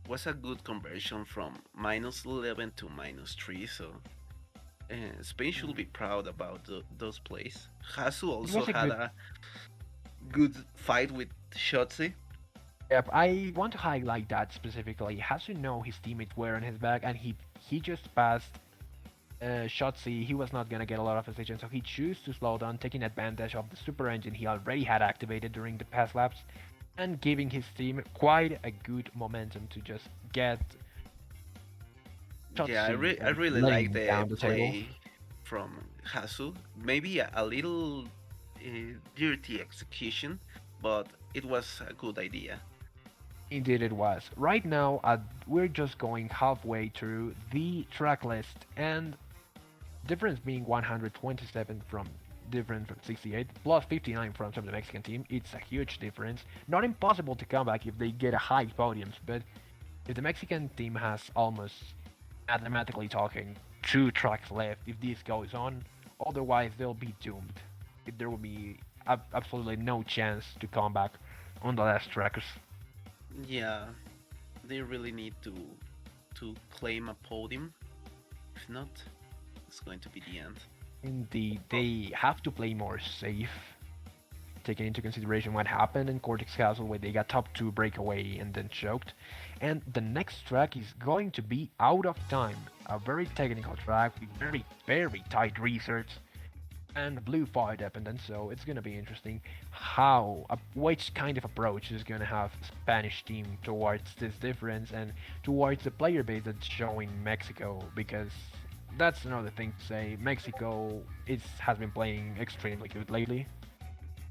was a good conversion from -11 to -3. So Spain should be proud about those plays. Hasu It also was a had good. a good fight with Shotzi. Yep, I want to highlight that specifically. He has to know his teammates were on his back, and he just passed Shotzzy. He was not gonna get a lot of position, so he chose to slow down, taking advantage of the super engine he already had activated during the past laps, and giving his team quite a good momentum to just get Yeah, Shotzzy I really like laying the down the table. play from Hasu. Maybe a little dirty execution, but it was a good idea. Indeed, it was. Right now, we're just going halfway through the track list, and difference being 127 from different from 68 plus 59 from some of the Mexican team. It's a huge difference. Not impossible to come back if they get a high podiums, but if the Mexican team has almost mathematically talking 2 tracks left if this goes on, otherwise they'll be doomed. There will be absolutely no chance to come back on the last tracks. Yeah, they really need to claim a podium. If not, it's going to be the end. Indeed, they have to play more safe, taking into consideration what happened in Cortex Castle where they got top 2 breakaway and then choked. And the next track is going to be Out of Time, a very technical track with very tight research and blue fire dependent, so it's gonna be interesting which kind of approach is gonna have Spanish team towards this difference and towards the player base that's showing Mexico, because that's another thing to say. Mexico has been playing extremely good lately.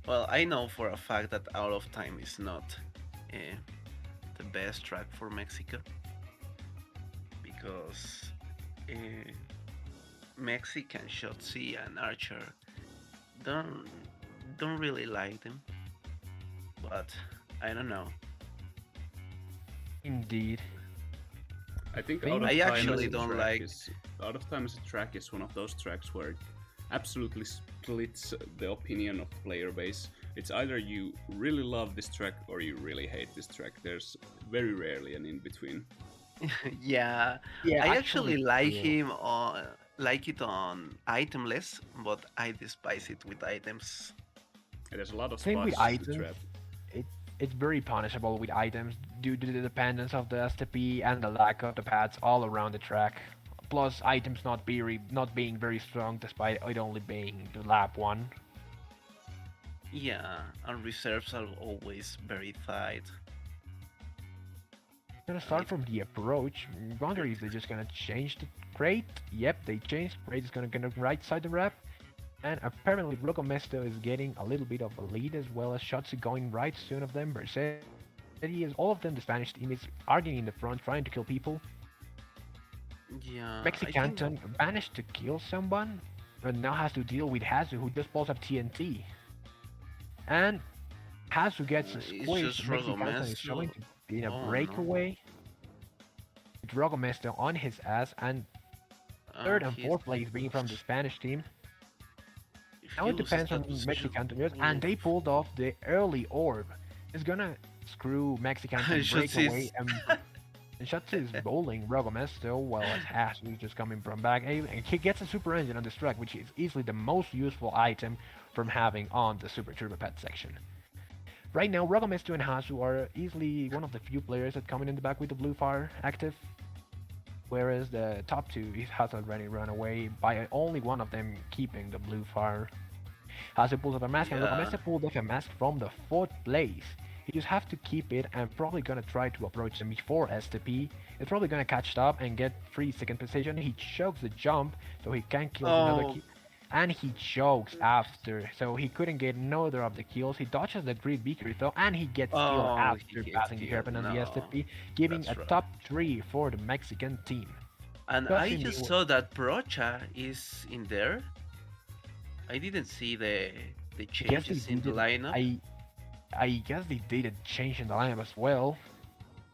Well, I know for a fact that Out of Time is not uh, the best track for Mexico because uh, Mexican Shotzi and Archer don't don't really like them, but I don't know. Indeed. I think Thing- I actually don't like. Out of Time as a track is one of those tracks where it absolutely splits the opinion of the player base. It's either you really love this track or you really hate this track. There's very rarely an in between. Yeah, Yeah, I actually, actually like true. him on like it on itemless, but I despise it with items. There's a lot of Same with spots to items. trap. It, it's very punishable with items due to the dependence of the STP and the lack of the pads all around the track. Plus, items not being very strong despite it only being the lap 1. Yeah, and reserves are always very tight. Gonna And start from the approach. Wonder if they're just gonna change the crate. Yep, they changed. Crate is gonna get right side the wrap. And apparently Rogomezto is getting a little bit of a lead as well as Shotzzy going right soon of them. Bersetti is all of them. The Spanish team is arguing in the front, trying to kill people. Yeah, I think MexicAnton managed to kill someone, but now has to deal with Hazu, who just pulls up TNT. And Hazu gets a it's squish. just MexicAnton is showing Rogomezzo. to be in a Oh no. breakaway. With Rogomezto on his ass, and third and He's fourth place being from the Spanish team. if Now he it loses depends on that position. MexicAnton, and they pulled off the early orb. It's gonna screw MexicAnton breakaway, and Shotzzy is bowling Rogomezto while as Hasu is just coming from back, and he gets a super engine on this track, which is easily the most useful item from having on the Super Turbo Pet section. Right now, Rogomezto and Hasu are easily one of the few players that come in the back with the blue fire active, whereas the top 2 has already run away by only one of them keeping the blue fire. Hasu pulls off a mask, and Yeah. Rogomezto pulled off a mask from the 4th place. He just have to keep it and probably gonna try to approach them before STP. It's probably gonna catch up and get 3-second position. He chokes the jump, so he can kill another Oh, kill. And he chokes after, so he couldn't get another of the kills. He dodges the Great Beaker though, and he gets killed oh, after he gets passing the killed. hairpin on the No, STP, giving a that's right. top 3 for the Mexican team. And I Just just saw that Brocha is in there. I didn't see the I guess they changes in the did it. lineup. I guess they did a change in the lineup as well.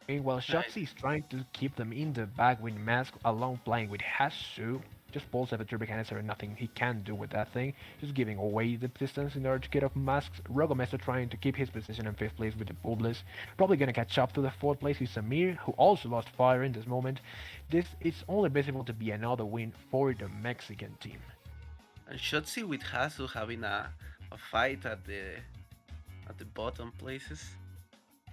Meanwhile, I, IShotzzy is trying to keep them in the back with Mask alone playing with Hasu. Just pulls up a turbo canister and nothing he can do with that thing. Just giving away the distance in order to get off Masks. Rogomezto trying to keep his position in 5th place with the Publis. Probably gonna catch up to the 4th place with Samir, who also lost fire in this moment. This is only visible to be another win for the Mexican team. and Shotzi with Hasu having a fight at the bottom places.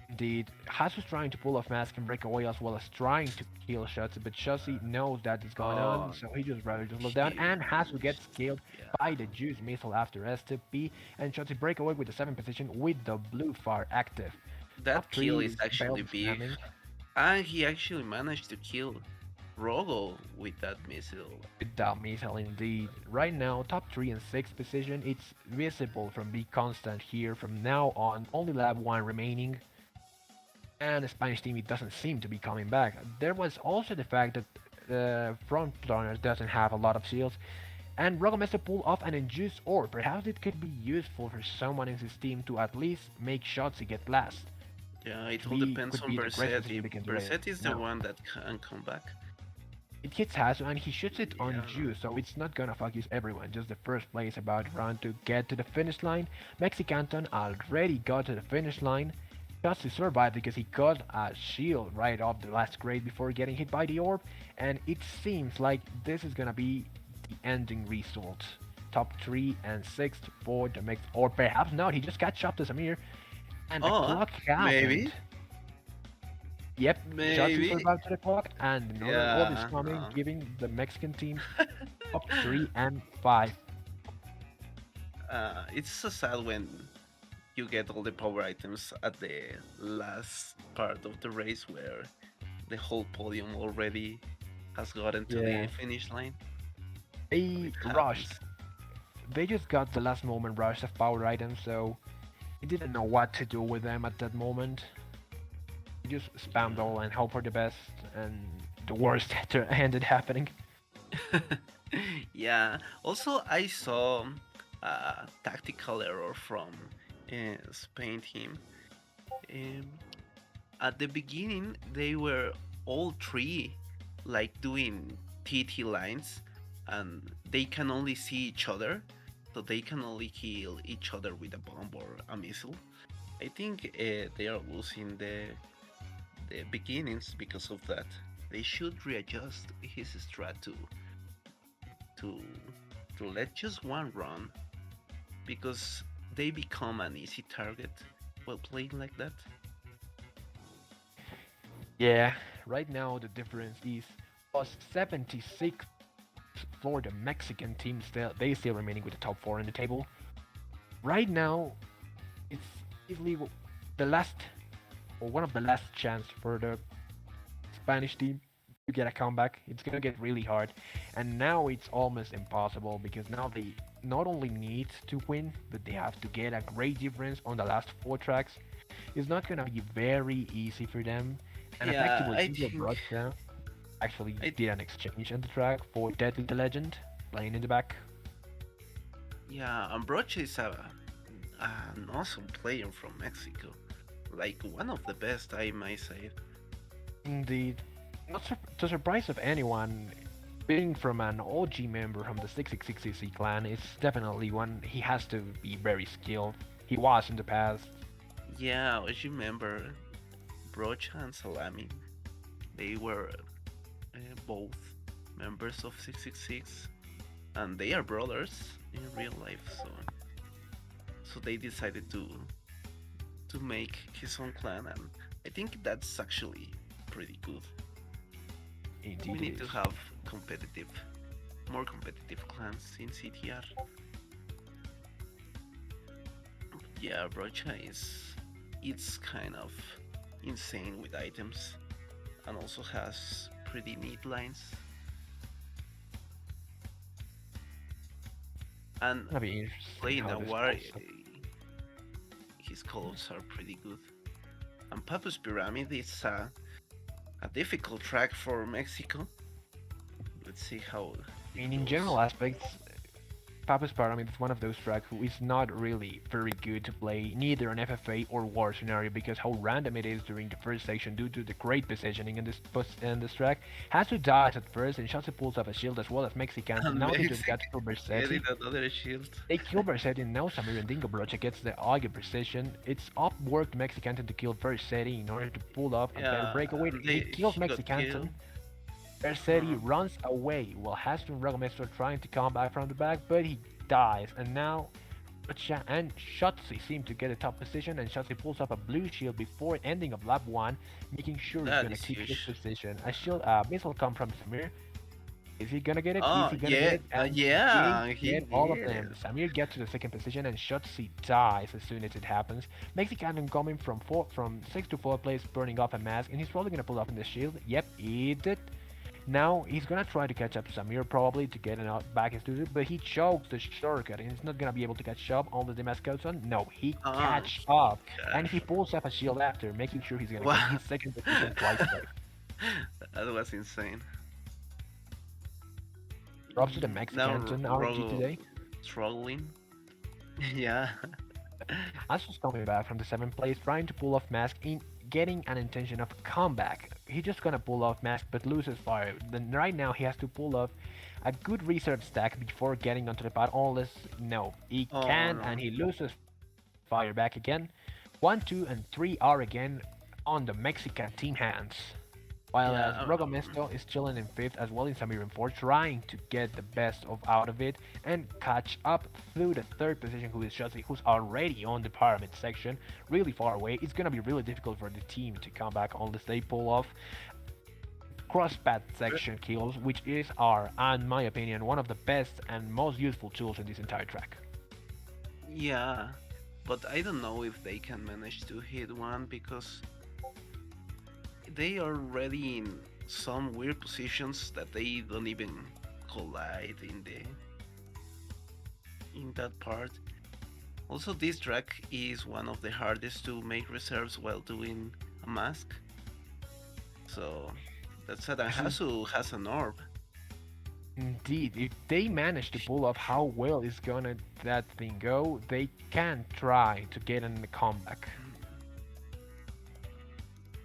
Indeed, Hasu's trying to pull off Mask and break away as well as trying to kill IShotzzy, but IShotzzy knows that is going on, Oh, so he just rather just slow down, and Hasu gets killed yeah. by the Juice Missile after STP, and IShotzzy break away with the 7th position with the blue fire active. That Top kill 3 is actually belt big. spamming. And he actually managed to kill Rogo with that missile. With that missile indeed. Right now, top 3 and 6th position, it's visible from Be Constant here. From now on, only lab 1 remaining. And the Spanish team, it doesn't seem to be coming back. There was also the fact that the front runner doesn't have a lot of shields. And Rogomezto pulled off an induced orb. Perhaps it could be useful for someone in his team to at least make IShotzzy get last. Yeah, it all Could depends on be the greatest Berset. decision If they can do Berset is the now. one that can come back. It hits Hasu and he shoots it on Yeah. Juice, so it's not gonna focus everyone, just the first place about run to get to the finish line. MexicAnton already got to the finish line, just to survive because he got a shield right off the last grade before getting hit by the orb, and it seems like this is gonna be the ending result. Top 3 and 6th for the Mex, or perhaps not, he just catch up to Samir, and the Oh, clock happened. maybe. Yep, IShotzzy Maybe. survived to the clock, and another orb is Yeah, coming, no. giving the Mexican team top 3 and 5. It's so sad when you get all the power items at the last part of the race where the whole podium already has gotten to Yeah. the finish line. They It rushed. happens. They just got the last moment rush of power items, so he didn't know what to do with them at that moment. He just spammed all and hope for the best, and the worst ended happening. Yeah. Also, I saw a tactical error from Spain team. Um, at the beginning, they were all 3 like doing TT lines, and they can only see each other, so they can only kill each other with a bomb or a missile. I think they are losing the beginnings because of that. They should readjust his strat to to let just one run, because they become an easy target while playing like that. Yeah, right now the difference is plus 76 for the Mexican team. They still remaining with the top 4 in the table. Right now, it's easily the last, or one of the last chance for the Spanish team to get a comeback. It's gonna get really hard, and now it's almost impossible because now they not only need to win, but they have to get a great difference on the last 4 tracks. It's not gonna be very easy for them, and Yeah, effectively I Dingo think. Brocha actually I, did an exchange on the track for DeadlyTheLegend playing in the back. yeah, Ambroche is an awesome player from Mexico, like one of the best, I might say. Indeed, not to surprise of anyone, being from an OG member from the 666CC clan is definitely one he has to be very skilled. He was in the past. Yeah, as you remember, Brocha and Salami, they were both members of 666, and they are brothers in real life. So they decided to make his own clan, and I think that's actually pretty good. Indeed, We need it to is. have more competitive clans in CTR. Yeah, Brocha is it's kind of insane with items, and also has pretty neat lines. And Gonna be interesting playing how a this war, goes. his colors are pretty good. And Papu's Pyramid is a difficult track for Mexico. Let's see how I it mean, in goes. general aspects, Papu's Pyramid is one of those tracks who is not really very good to play neither an FFA or war scenario because how random it is during the first section due to the great positioning in this track. Has to die at first and IShotzzy pulls up a shield as well as MexicAnton. Now they just got to kill Getting Sersatin. another shield. They kill Sersatin, now Samir and Dingo Brocha gets the Auger precision. It's upworked MexicAnton to kill Sersatin in order to pull off a better breakaway. He kills he got MexicAnton. killed. Sersatin runs away while Hastur and Rogomezto are trying to come back from the back, but he dies. And now Brocha and IShotzzy seem to get a top position, and IShotzzy pulls up a blue shield before ending of lap 1, making sure he's That gonna is keep his huge. position. A shield missile come from Samir. Is he gonna get it? Oh, Is he gonna yeah, get it? And yeah, he he get all of did. them. Samir gets to the second position and IShotzzy dies as soon as it happens. MexicAnton coming from 6 to 4 place, burning off a mask, and he's probably gonna pull up in the shield. Yep, he did. Now he's gonna try to catch up to Samir probably to get back into it, but he chokes the shortcut and he's not gonna be able to catch up on the mask goes on. No, he catch up and he pulls up a shield after, making sure he's gonna get his second position twice. That was insane. Props to the MexicAnton RNG today. Struggling. Yeah. Asus coming back from the 7th place, trying to pull off mask in getting an intention of a comeback. He's just gonna pull off mask but loses fire. Then right now he has to pull off a good reserve stack before getting onto the pad, unless no, he can't and he loses fire back again. 1, 2, and 3 are again on the Mexican team hands. While Rogomezto is chilling in 5th as well in Samir in 4th, trying to get the best out of it and catch up through the 3rd position, who is IShotzzy, who's already on the pyramid section, really far away. It's gonna be really difficult for the team to come back unless they pull off cross-path section kills, which are, in my opinion, one of the best and most useful tools in this entire track. Yeah, but I don't know if they can manage to hit one because they are already in some weird positions that they don't even collide in that part. Also, this track is one of the hardest to make reserves while doing a mask. So that's said, Hasu has an orb. Indeed, if they manage to pull off how well is gonna that thing go, they can try to get in the comeback.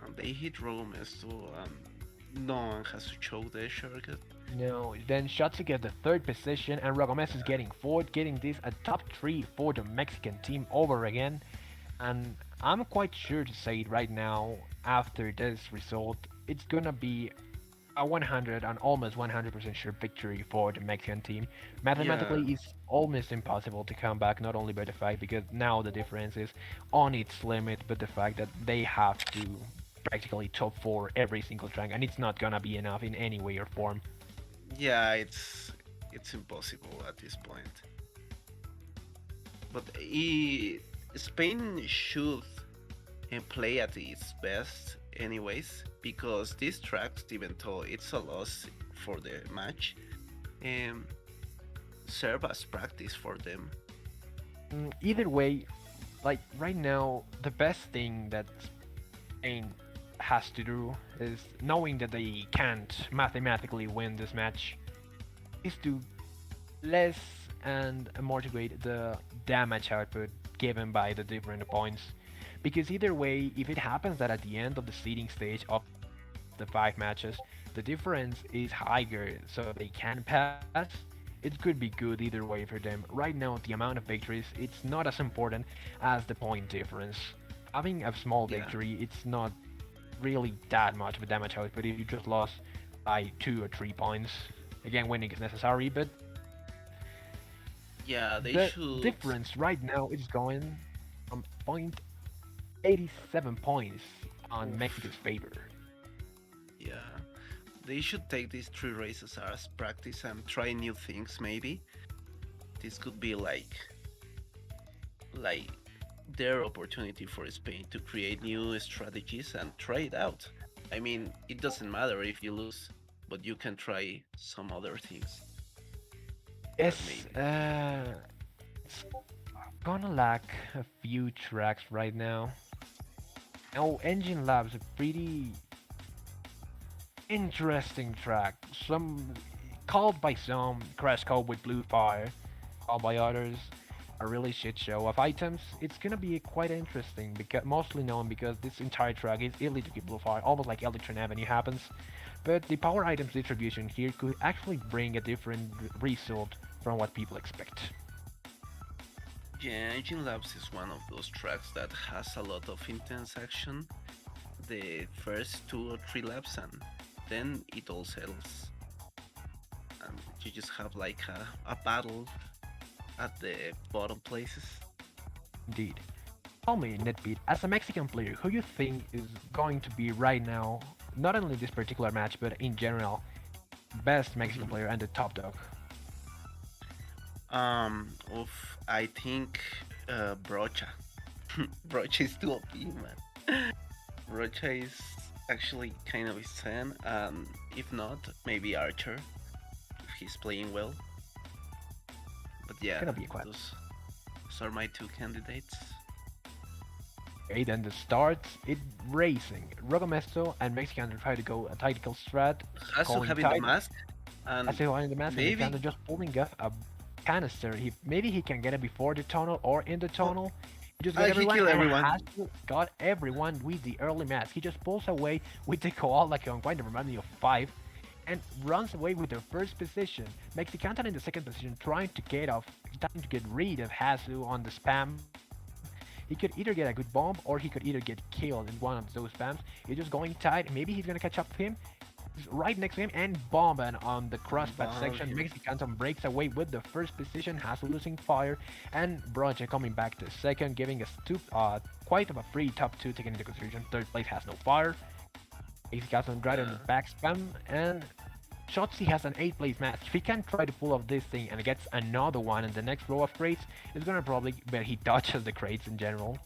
And they hit Rogomezto and no one has to choke the shortcut. No, then IShotzzy gets the 3rd position and Rogomezto is getting 4th, getting this a top 3 for the Mexican team over again. And I'm quite sure to say it right now, after this result, it's gonna be a 100 and almost 100% sure victory for the Mexican team. Mathematically, it's almost impossible to come back, not only by the fact because now the difference is on its limit, but the fact that they have to practically top 4 every single track, and it's not gonna be enough in any way or form. Yeah, it's impossible at this point. But Spain should play at its best anyways, because these tracks, even though it's a loss for the match, serve as practice for them. Either way, like right now, the best thing that Spain has to do is, knowing that they can't mathematically win this match, is to less and amortigate the damage output given by the different points. Because either way, if it happens that at the end of the seeding stage of the 5 matches, the difference is higher so they can pass, it could be good either way for them. Right now, the amount of victories, it's not as important as the point difference. Having a small victory, it's not really that much of a damage output if you just lost by 2 or 3 points. Again, winning is necessary, but yeah, they the should. difference right now is going from 0.87 points on Mexico's favor. Yeah, they should take these 3 races as practice and try new things. Maybe this could be like their opportunity for Spain to create new strategies and try it out. I mean, it doesn't matter if you lose, but you can try some other things. Yes, Maybe. it's gonna lack a few tracks right now. Now, Engine Lab's a pretty interesting track. Some called by some Crash Code with Blue Fire, called by others a really shit show of items. It's gonna be quite interesting because mostly known because this entire track is illegal to Blue Fire, almost like Electron Avenue happens. But the power items distribution here could actually bring a different result from what people expect. Yeah, Engine Labs is one of those tracks that has a lot of intense action the first 2 or 3 laps, and then it all settles. And you just have like a battle at the bottom places. Indeed. Tell me, Needpit, as a Mexican player, who you think is going to be right now, not only this particular match, but in general, best Mexican player and the top dog? I think Brocha. Brocha is too OP, man. Brocha is actually kind of insane, and if not, maybe Archer, if he's playing well. But yeah, Gonna be a quad. those are my 2 candidates. Okay, then the starts, it racing. Rogomezto and MexicAnton try to go a tactical strat. Hasu calling having the tight. mask, and Hasu having the mask, maybe- and MexicAnton just pulling up a canister. Maybe he can get it before the tunnel or in the tunnel. He just got he everyone, killed and everyone. Hasu got everyone with the early mask. He just pulls away with the koala on quite remind me of 5 and runs away with the first position. MexicAnton in the second position trying to get rid of Hasu on the spam. He could either get a good bomb or he could either get killed in one of those spams. He's just going tight. Maybe he's gonna catch up to him. He's right next to him and bombing on the crossbar Bomb section. him. MexicAnton breaks away with the first position. Hasu losing fire and Broche coming back to second, giving us quite of a free top 2 taken into consideration. Third place has no fire. MexicAnton right on the back spam, and IShotzzy has an 8th place match. If he can try to pull off this thing and gets another one in the next row of crates, it's gonna probably, but he dodges the crates in general.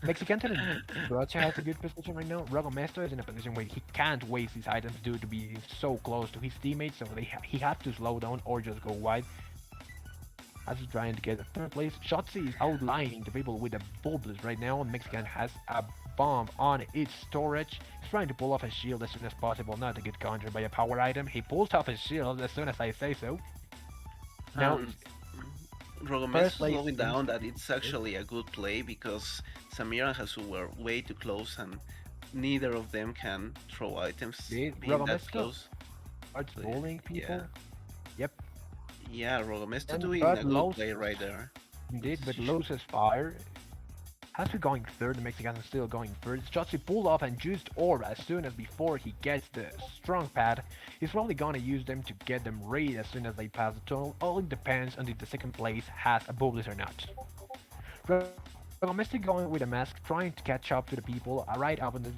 MexicAnton and Broche has a good position right now. Rogomezto is in a position where he can't waste his items due to be so close to his teammates, so he has to slow down or just go wide. As he's trying to get a 3rd place, IShotzzy is outlining the people with the bulbs right now. Mexican has a bomb on its storage. He's trying to pull off his shield as soon as possible, not to get countered by a power item. He pulls off his shield as soon as I say so. Now, Rogomezzo first place slowing is- down that it's actually a good play because Samir and Hasu were way too close, and neither of them can throw items Did being that Rogomezzo close. starts bullying people. Yeah. Yep, Yeah, Rogomezto And doing but a good Los- play right there. indeed, but loses fire. Has been going third, the Mexican is still going first. IShotzzy pulled off and used orb as soon as before he gets the strong pad. He's probably gonna use them to get them ready as soon as they pass the tunnel. All it depends on if the second place has a bubbles or not. Rogomezto going with a mask, trying to catch up to the people right up in the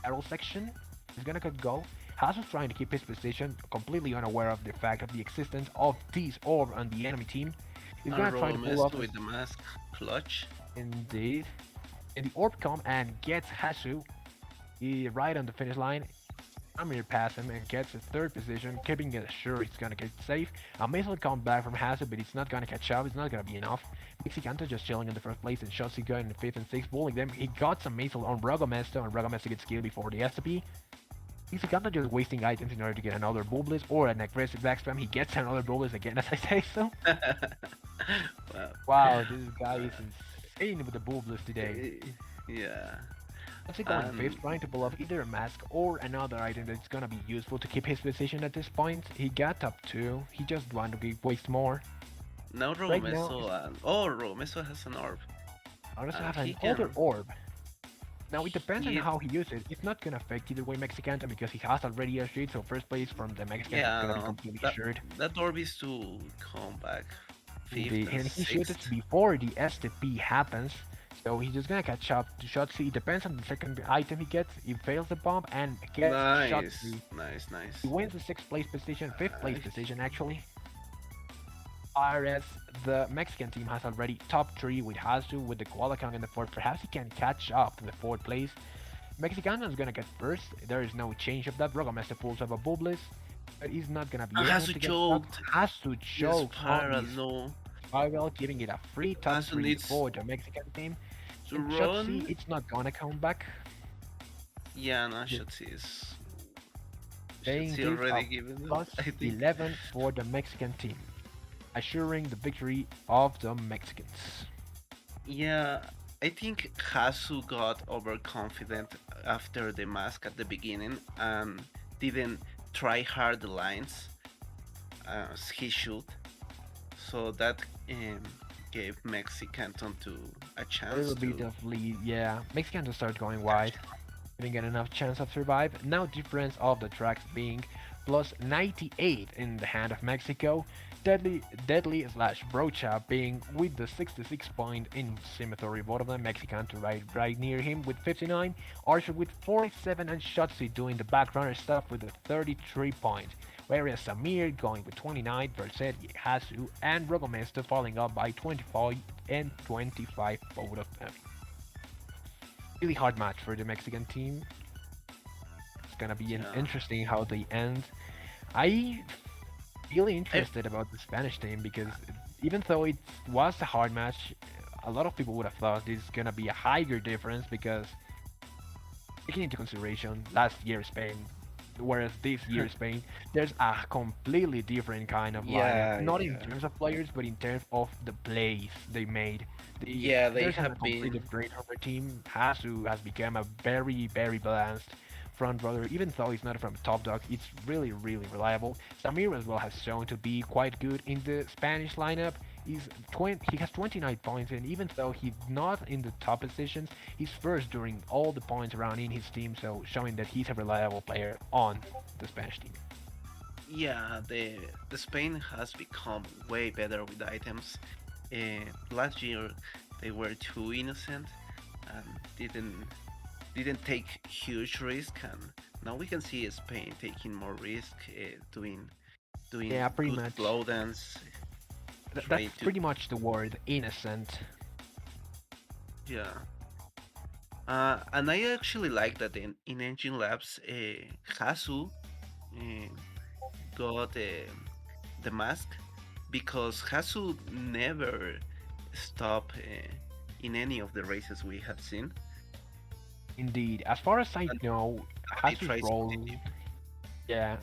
barrel section. He's gonna go. Hazu's trying to keep his position, completely unaware of the fact of the existence of this orb on the enemy team. He's gonna And try to pull off Rogomezzo with the mask clutch. Indeed. And the orb come and gets Hasu right on the finish line. Amir passes him and gets his 3rd position, keeping it sure he's gonna get safe. A missile comes back from Hasu, but it's not gonna catch up, it's not gonna be enough. MexicAnton just chilling in the 1st place, and IShotzzy going in the 5th and 6th, bullying them. He got some missile on Rogomezto, and Rogomezto gets killed before the STP. MexicAnton just wasting items in order to get another Bulblis or an aggressive back spam. He gets another Bulblis again, as I say so. Wow. Wow, this guy is insane with the Bulblis today. Yeah. What's going 5th, trying to pull off either a mask or another item that's gonna be useful to keep his position at this point. He got top 2, he just wanted to waste more. Now Right now- Rogomezzo Rogomezzo has an orb. Honestly, And have an he older can- orb. Now it depends on He- how he uses it. It's not gonna affect either way MexicAnton because he has already a sheet, so 1st place from the Mexican is gonna be Yeah, completely that, assured. that orb is to come back 5th Indeed, and and he shoots it 6th. before the STP happens. So he's just gonna catch up to IShotzzy. It depends on the second item he gets. He fails the bomb and gets Nice, IShotzzy. nice. He wins the 6th place position, 5th place position actually. Whereas the Mexican team has already top 3 with Hasu, with the Qualacon in the 4th. Perhaps he can catch up to the 4th place. MexicAnton is gonna get first. There is no change of that. Rogomezto pulls up a Bubbles, but he's not gonna be able Hasu to get choked. stuck. Has to Yes, choke on Para, this no. spiral, giving it a free top Hasu 3 needs for the Mexican team. to And IShotzzy, run. it's not gonna come back. Yeah, no, Just IShotzzy is. saying IShotzzy this already of given up, plus I think. 11 for the Mexican team, assuring the victory of the Mexicans. Yeah, I think Hasu got overconfident after the mask at the beginning and didn't try hard the lines as he should. So that gave MexicAnton to a A chance little bit to. of lead, yeah. Mexican to start going wide, didn't get enough chance of survive. Now difference of the tracks being plus 98 in the hand of Mexico. Deadly slash Brocha being with the 66 point in symmetry. Both of them Mexican to right near him with 59. Archer with 47 and IShotzzy doing the backrunner stuff with a 33 point. Whereas Samir going with 29, Verset, Hasu, and Rogomezto falling up by 25 and 25 both of them. Really hard match for the Mexican team. It's gonna be Yeah. interesting how they end. I really interested about the Spanish team because even though it was a hard match, a lot of people would have thought this is gonna be a higher difference because taking into consideration last year Spain, whereas this year Spain, there's a completely different kind of Yeah, lineup. Not in yeah. terms of players, but in terms of the plays they made. Yeah, they There's a have completely been. different of their team. Hasu has become a very, very balanced front runner. Even though he's not from top dog, it's really, really reliable. Samir as well has shown to be quite good in the Spanish lineup. He has 29 points, and even though he's not in the top positions, he's first during all the points around in his team, so showing that he's a reliable player on the Spanish team. Yeah, the Spain has become way better with items. Last year they were too innocent and didn't take huge risk, and now we can see Spain taking more risk, doing Yeah, pretty good much. flow dance, That's trying to. pretty much the word, innocent. Yeah. And I actually like that in Engine Labs, Hasu uh, got the mask because Hasu never stopped in any of the races we have seen. Indeed. As far as I And know, he Hasu's tries to role. continue. Yeah,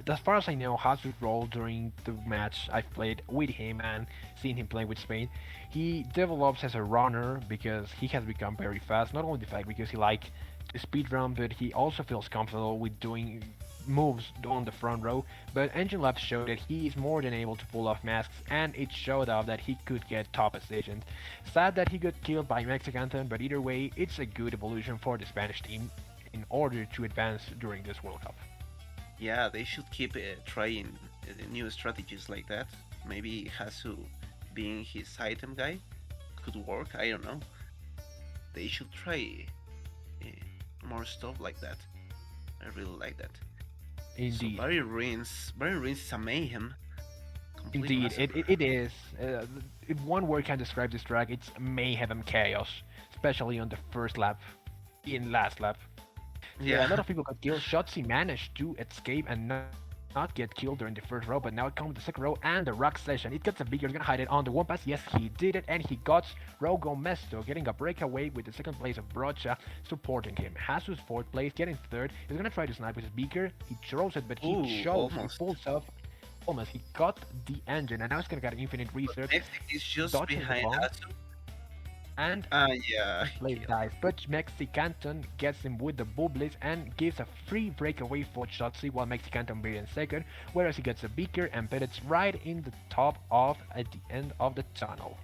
as far as I know, Hasu's role during the match I've played with him and seen him play with Spain, he develops as a runner because he has become very fast. Not only the fact because he like to speed run, but he also feels comfortable with doing moves on the front row. But Engine Labs showed that he is more than able to pull off masks, and it showed off that he could get top positions. Sad that he got killed by MexicAnton, but either way, it's a good evolution for the Spanish team in order to advance during this World Cup. Yeah, they should keep trying new strategies like that. Maybe Hasu being his item guy could work. I don't know. They should try more stuff like that. I really like that. So Indeed. Barin Rins is a mayhem. Complete Indeed, massacre. it is. If one word can describe this track, it's mayhem and chaos, especially on the first lap, in last lap. Yeah, a lot of people got killed. IShotzzy managed to escape and not get killed during the first row, but now it comes the second row and the rock session. It gets a bigger, gonna hide it on the one pass. Yes, he did it, and he got Rogomezto getting a breakaway with the second place of Brocha supporting him. Hasu's fourth place, getting third. He's gonna try to snipe with his beaker. He throws it, but he shows, he almost. pulls off. Almost, he got the engine, and now he's gonna get infinite research. Mexico is just dodging the behind bomb, Hasu. and Yeah. play dies, but MexicAnton gets him with the bubbles and gives a free breakaway for IShotzzy while MexicAnton be in second, whereas he gets a beaker and pivots right in the top of at the end of the tunnel.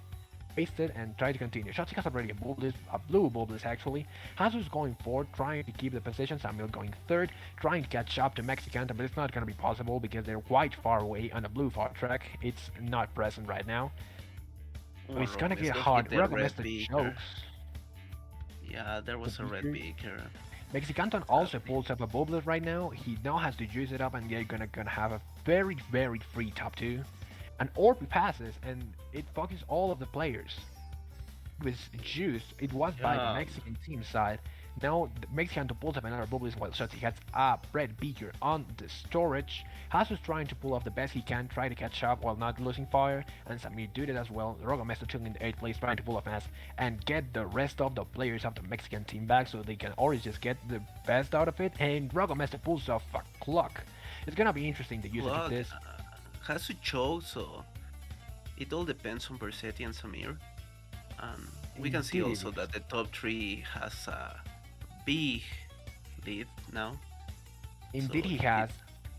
Wasted and try to continue. IShotzzy has already a blue bubbles actually. Hasu's going forward, trying to keep the position. Samuel going third, trying to catch up to MexicAnton, but it's not gonna be possible because they're quite far away on the blue far track. It's not present right now. It's gonna get hard. Rogomezto chokes. Yeah, there was a red beaker. MexicAnton also pulls up a bubbles right now. He now has to use it up, and they're gonna have a very, very free top two. An orb passes and it focuses all of the players. It was juiced. It was by the Yeah. Mexican team side. Now the MexicAnton pulls up another bubbles while IShotzzy has a red beaker on the storage. Hazu's trying to pull off the best he can, try to catch up while not losing fire, and Samir did it as well. Rogomezto chilling in the 8th place, trying to pull off mass and get the rest of the players of the Mexican team back so they can always just get the best out of it. And Rogomezto pulls off a clock. It's gonna be interesting the usage of Look, this. has to choke, so it all depends on Versetti and Samir. And we can see Indeed. also that the top 3 has a big lead now. Indeed, So he has.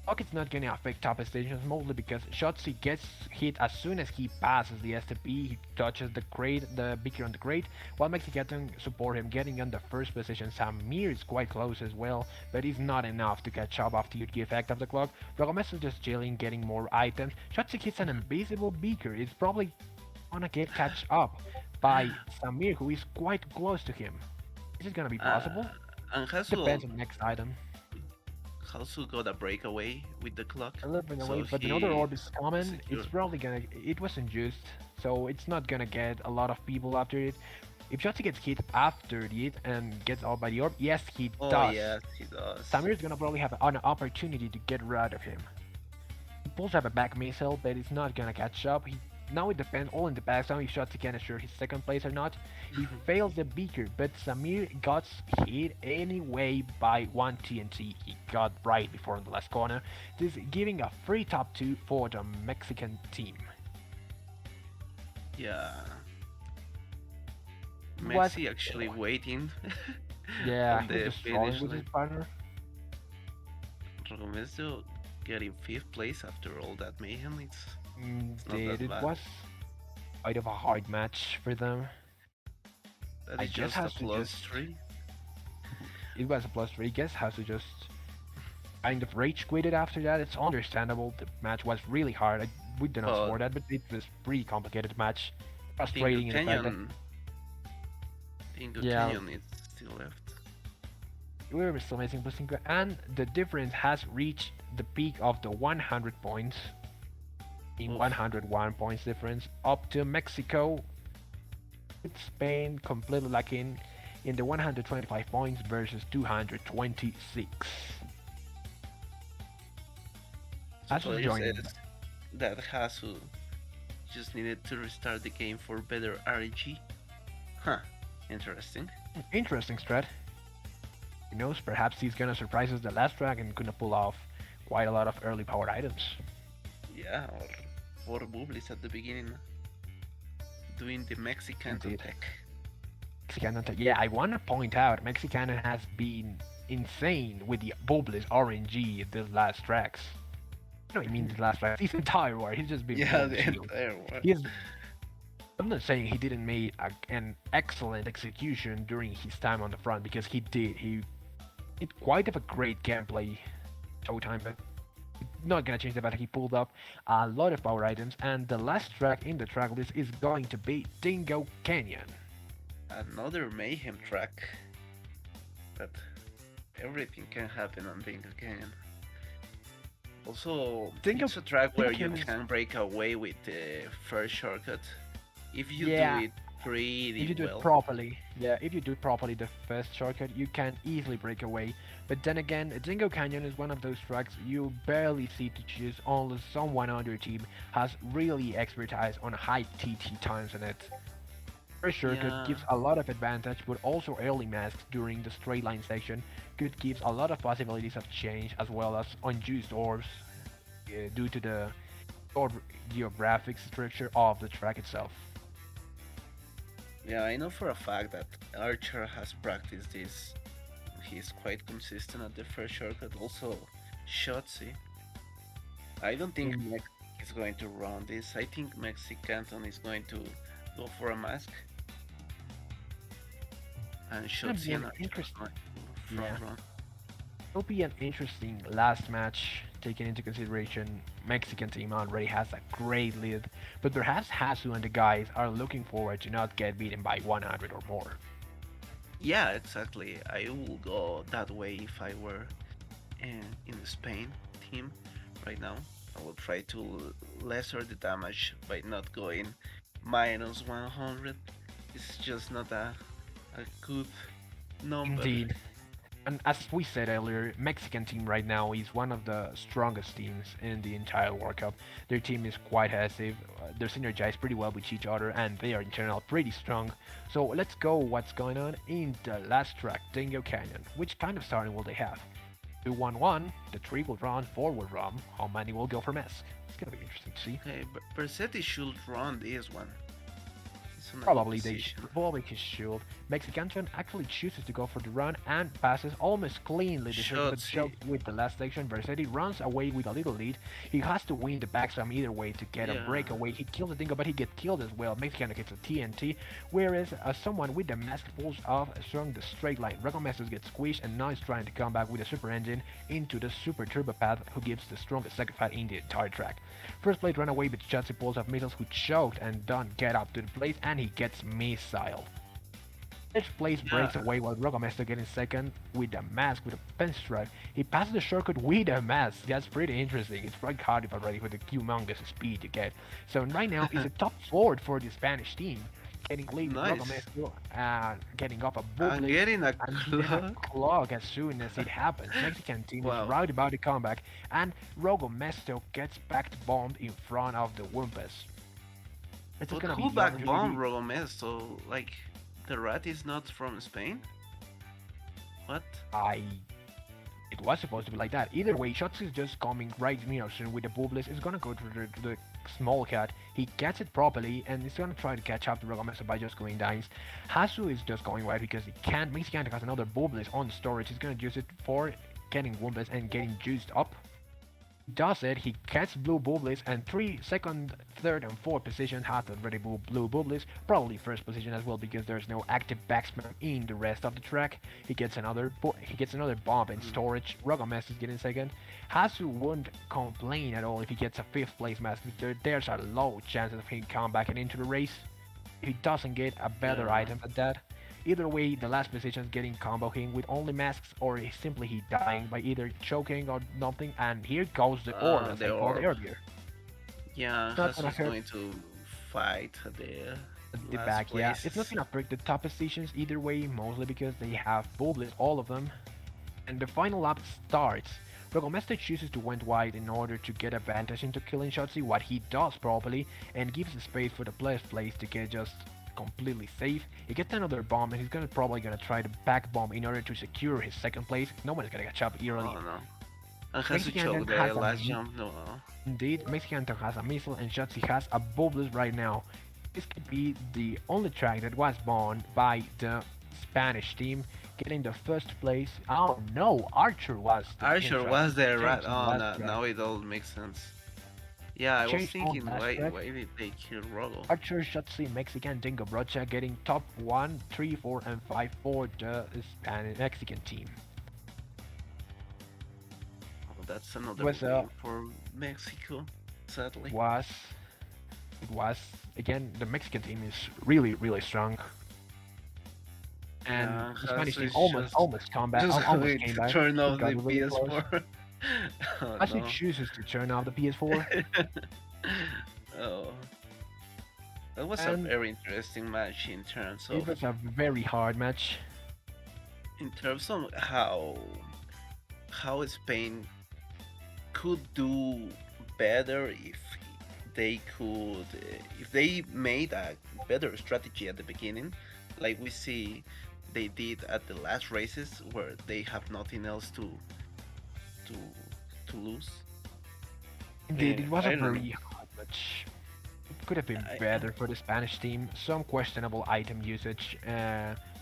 Pocket's not gonna affect top stations mostly because IShotzzy gets hit as soon as he passes the STP, he touches the crate, the beaker on the crate, while MexicAnton support him getting on the first position. Samir is quite close as well, but it's not enough to catch up after the effect of the clock. Rogomezzo just chilling, getting more items. IShotzzy hits an invisible beaker, it's probably gonna get catch up by Samir, who is quite close to him. Is it gonna be possible? And Depends Hasu on the next item. also got a breakaway with the clock. A little bit So away, but he another orb is coming. secured. It's probably gonna. It wasn't used, so it's not gonna get a lot of people after it. If IShotzzy gets hit after it and gets out by the orb, yes, he Oh does. yes, he does. Samir's gonna probably have an opportunity to get rid of him. He pulls up a back missile, but it's not gonna catch up. Now it depends all in the background if IShotzzy can assure his second place or not. He fails the beaker, but Samir got hit anyway by one TNT he got right before the last corner. This giving a free top 2 for the Mexican team. Yeah. What- Messi actually waiting. Yeah, On he the was strong finish with his line. partner. Rogomezzo getting 5th place after all that mayhem. It's not that Indeed, it bad. was quite of a hard match for them. that I is guess just a has to plus just- 3. It was a +3. Guess has to just kind of rage quit it after that. It's understandable. The match was really hard. We did not Well, score that, but it was pretty complicated match. Dingo Frustrating in the fact that Canyon. Dingo Yeah. Canyon is still left. we were still missing Bustinga, and the difference has reached the peak of the 100 points. In Oof. 101 points difference up to Mexico. With Spain completely lacking in the 125 points versus 226. As So he joining. says that Hasu just needed to restart the game for better RNG. Huh. Interesting. Interesting strat. Who knows, perhaps he's gonna surprise us the last track and gonna pull off quite a lot of early power items. Yeah, or bubblies at the beginning. Doing the Mexican Indeed. tech. MexicAnton, yeah, I wanna point out MexicAnton has been insane with the Bubbles RNG these last tracks. No, I mean the last tracks. His entire war, he's just been Yeah, full the shield. entire one. He's. I'm not saying he didn't make an excellent execution during his time on the front because he did. He did quite of a great gameplay showtime, but not gonna change the fact he pulled up a lot of power items. And the last track in the track list is going to be Dingo Canyon. Another mayhem track. But everything can happen on Dingo Canyon. Also, Dingo- it's a track where Dingo you Canyon can break away with the first shortcut. If you Yeah. do it pretty If you do well. it properly, yeah, if you do it properly, the first shortcut, you can easily break away. But then again, Dingo Canyon is one of those tracks you barely see to choose unless someone on your team has really expertise on high TT times in it. First shortcut Yeah. gives a lot of advantage, but also early masks during the straight line section could give a lot of possibilities of change as well as unused orbs due to the orb geographic structure of the track itself. Yeah, I know for a fact that Archer has practiced this. He's quite consistent at the first shortcut. Also, IShotzzy. I don't think Mm. Mex is going to run this. I think MexicAnton is going to go for a mask. And IShotzzy be and an Archer are interesting- going to front yeah. run. It'll be an interesting last match, taking into consideration Mexican team already has a great lead, but perhaps Hasu and the guys are looking forward to not get beaten by 100 or more. Yeah, exactly. I will go that way if I were in the Spain team right now. I will try to lesser the damage by not going minus 100. It's just not a good number. Indeed. And as we said earlier, Mexican team right now is one of the strongest teams in the entire World Cup. Their team is quite cohesive, they're synergized pretty well with each other, and they are in general pretty strong. So let's go what's going on in the last track, Dingo Canyon. Which kind of starting will they have? 2-1-1, the 3 will run, 4 will run, how many will go for Mask? It's gonna be interesting to see. Okay, but Versetti should run this one. Probably they should. MexicAnton actually chooses to go for the run and passes almost cleanly the shot with the last section. Versetti runs away with a little lead. He has to win the backslam either way to get a breakaway. He kills the Dingo, but he gets killed as well. MexicAnton gets a TNT, whereas someone with the mask pulls off along the straight line. Rogomezto gets squished and now he's trying to come back with a super engine into the super turbo path, who gives the strongest second fight in the entire track. First place run away with IShotzzy pulls off missiles, who choked and don't get up to the place, and he gets missiled. Third place breaks away while Rogomezto getting second with the mask with a pen strike. He passes the shortcut with a mask. That's pretty interesting. It's right hard already with the humongous speed you get. So right now it's a top 4 for the Spanish team. Getting lead with Rogomezto and getting off a bullet and getting a clock as soon as it happens. Mexican team is right about to come back, and Rogomezto gets back bombed in front of the Wumpas. But who back bomb Rogomezto? Like, the rat is not from Spain? What? It was supposed to be like that. Either way, IShotzzy is just coming right near soon with the Bubbles. It's gonna go to the small cat. He gets it properly, and he's gonna try to catch up to Rogomezto by just going dice. Hasu is just going right because he can't. MexicAnton has another Bubbles on storage. He's gonna use it for getting Wumbas and getting juiced up. Does it, he gets blue bubbles, and 3, second, third, and 4th position has already blue bubbles, probably first position as well because there's no active backspam in the rest of the track. He gets another bomb in storage. Rogomezto is getting second. Hasu won't complain at all if he gets a 5th place mask. There's a low chance of him coming back into the race. If he doesn't get a better item at that. Either way, the last position is getting combo king with only masks, or simply he dying by either choking or nothing. And here goes the orb, as I called earlier. Yeah, Hasu's going to fight the back. place. Yeah, it's not gonna break the top positions either way, mostly because they have bubbles, all of them. And the final lap starts. Rogomezto chooses to went wide in order to get advantage into killing IShotzzy, what he does properly, and gives the space for the place to get just completely safe. He gets another bomb, and he's probably gonna try to back bomb in order to secure his second place. No one's gonna catch up early. Oh no. And has to choke the last jump. No. Indeed, MexicAnton has a missile and IShotzzy has a bubbles right now. This could be the only track that was won by the Spanish team, getting the first place. Oh no, Archer was the rat. Oh, now it all makes sense. Yeah, I was thinking, why did they kill Rogo? Archer, IShotzzy, Mexican, Dingo, Brocha getting top 1, 3, 4, and 5 for the Spanish Mexican team. Oh, that's another win for Mexico, sadly. It was again, the Mexican team is really, really strong. And the Spanish team almost came back. Turn off the PS4. As he chooses to turn off the PS4. Oh, that was a very interesting match in terms of. It was a very hard match. In terms of how Spain could do better if they made a better strategy at the beginning, like we see they did at the last races where they have nothing else to lose. Indeed, it was a very hard match. It could have been better for the Spanish team. Some questionable item usage.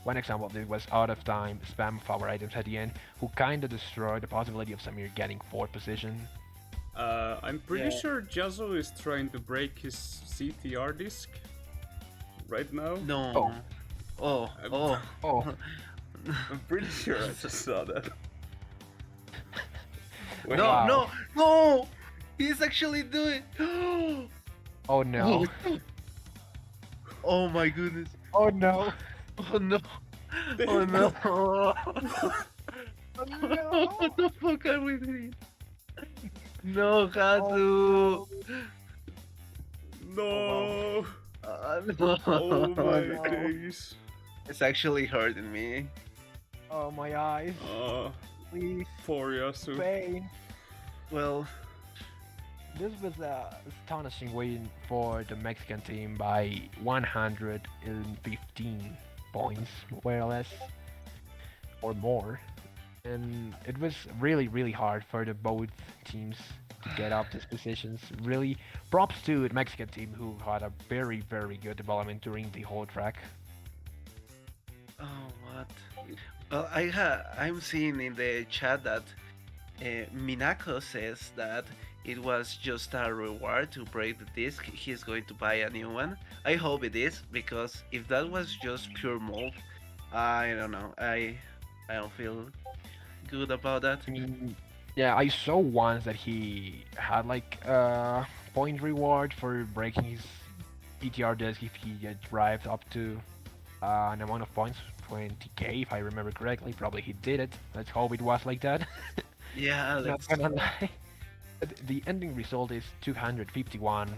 One example of this was out of time spam of our items at the end, who kinda destroyed the possibility of Samir getting 4th position. I'm pretty sure Jazo is trying to break his CTR disc right now. No. Oh. I'm pretty sure I just saw that. No! He's actually doing. Oh no! Oh my goodness! Oh no! Oh no! Oh no! Oh no! What the fuck are we doing? No, Hatu. No! No. Oh my no. days. It's actually hurting me. Oh, my eyes. Please, Poor Yasu. Spain. Well, This was a astonishing win for the Mexican team by 115 points, more or less, or more. And it was really, really hard for the both teams to get up these positions. Really, props to the Mexican team who had a very, very good development during the whole track. oh what? Well, I'm seeing in the chat that Minako says that it was just a reward to break the disc. He's going to buy a new one. I hope it is, because if that was just pure mold, I don't know. I don't feel good about that. I mean, yeah, I saw once that he had like a point reward for breaking his CTR disc if he arrived up to an amount of points, 20k if I remember correctly. Probably he did it. Let's hope it was like that. Yeah, Not let's. gonna lie. But the ending result is 251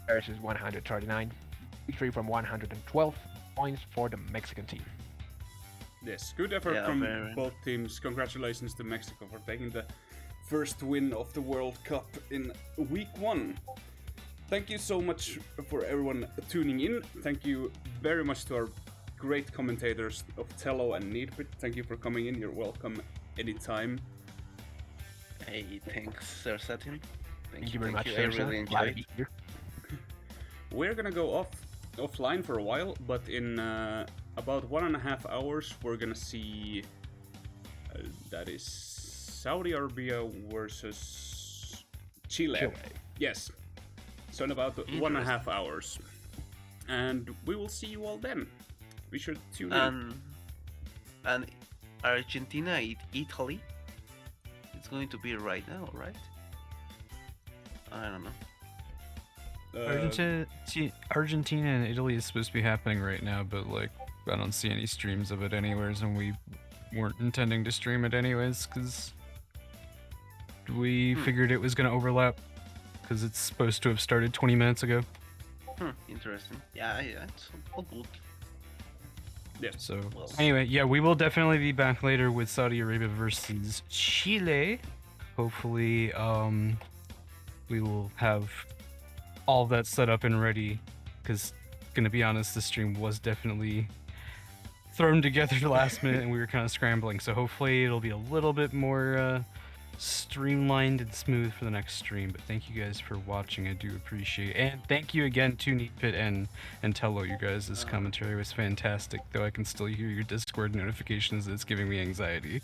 versus 139. Victory from 112 points for the Mexican team. Yes, good effort Yeah, from very. both teams. Congratulations to Mexico for taking the first win of the World Cup in week 1. Thank you so much for everyone tuning in. Thank you very much to our great commentators of Tello and Needpit. Thank you for coming in. You're welcome anytime. Hey, thanks, Sersatin. Thank you very much, I Sersa. really Glad to enjoyed. be here. We're gonna go offline for a while, but in about 1.5 hours we're gonna see that is Saudi Arabia versus Chile. Yes. So in about 1.5 hours. And we will see you all then. Be sure to tune in. And Argentina, Italy. It's going to be right now, right? I don't know. Argentina and Italy is supposed to be happening right now, but like I don't see any streams of it anywheres, and we weren't intending to stream it anyways because we figured it was going to overlap because it's supposed to have started 20 minutes ago. Interesting. Yeah, it's all good. Yeah. So Well. anyway, yeah, we will definitely be back later with Saudi Arabia versus Chile. Hopefully, we will have all that set up and ready. Because, gonna be honest, the stream was definitely thrown together last minute, and we were kind of scrambling. So hopefully, it'll be a little bit more streamlined and smooth for the next stream. But thank you guys for watching. I do appreciate it. And thank you again to Needpit and Tello. You guys, this commentary was fantastic. Though I can still hear your Discord notifications. It's giving me anxiety.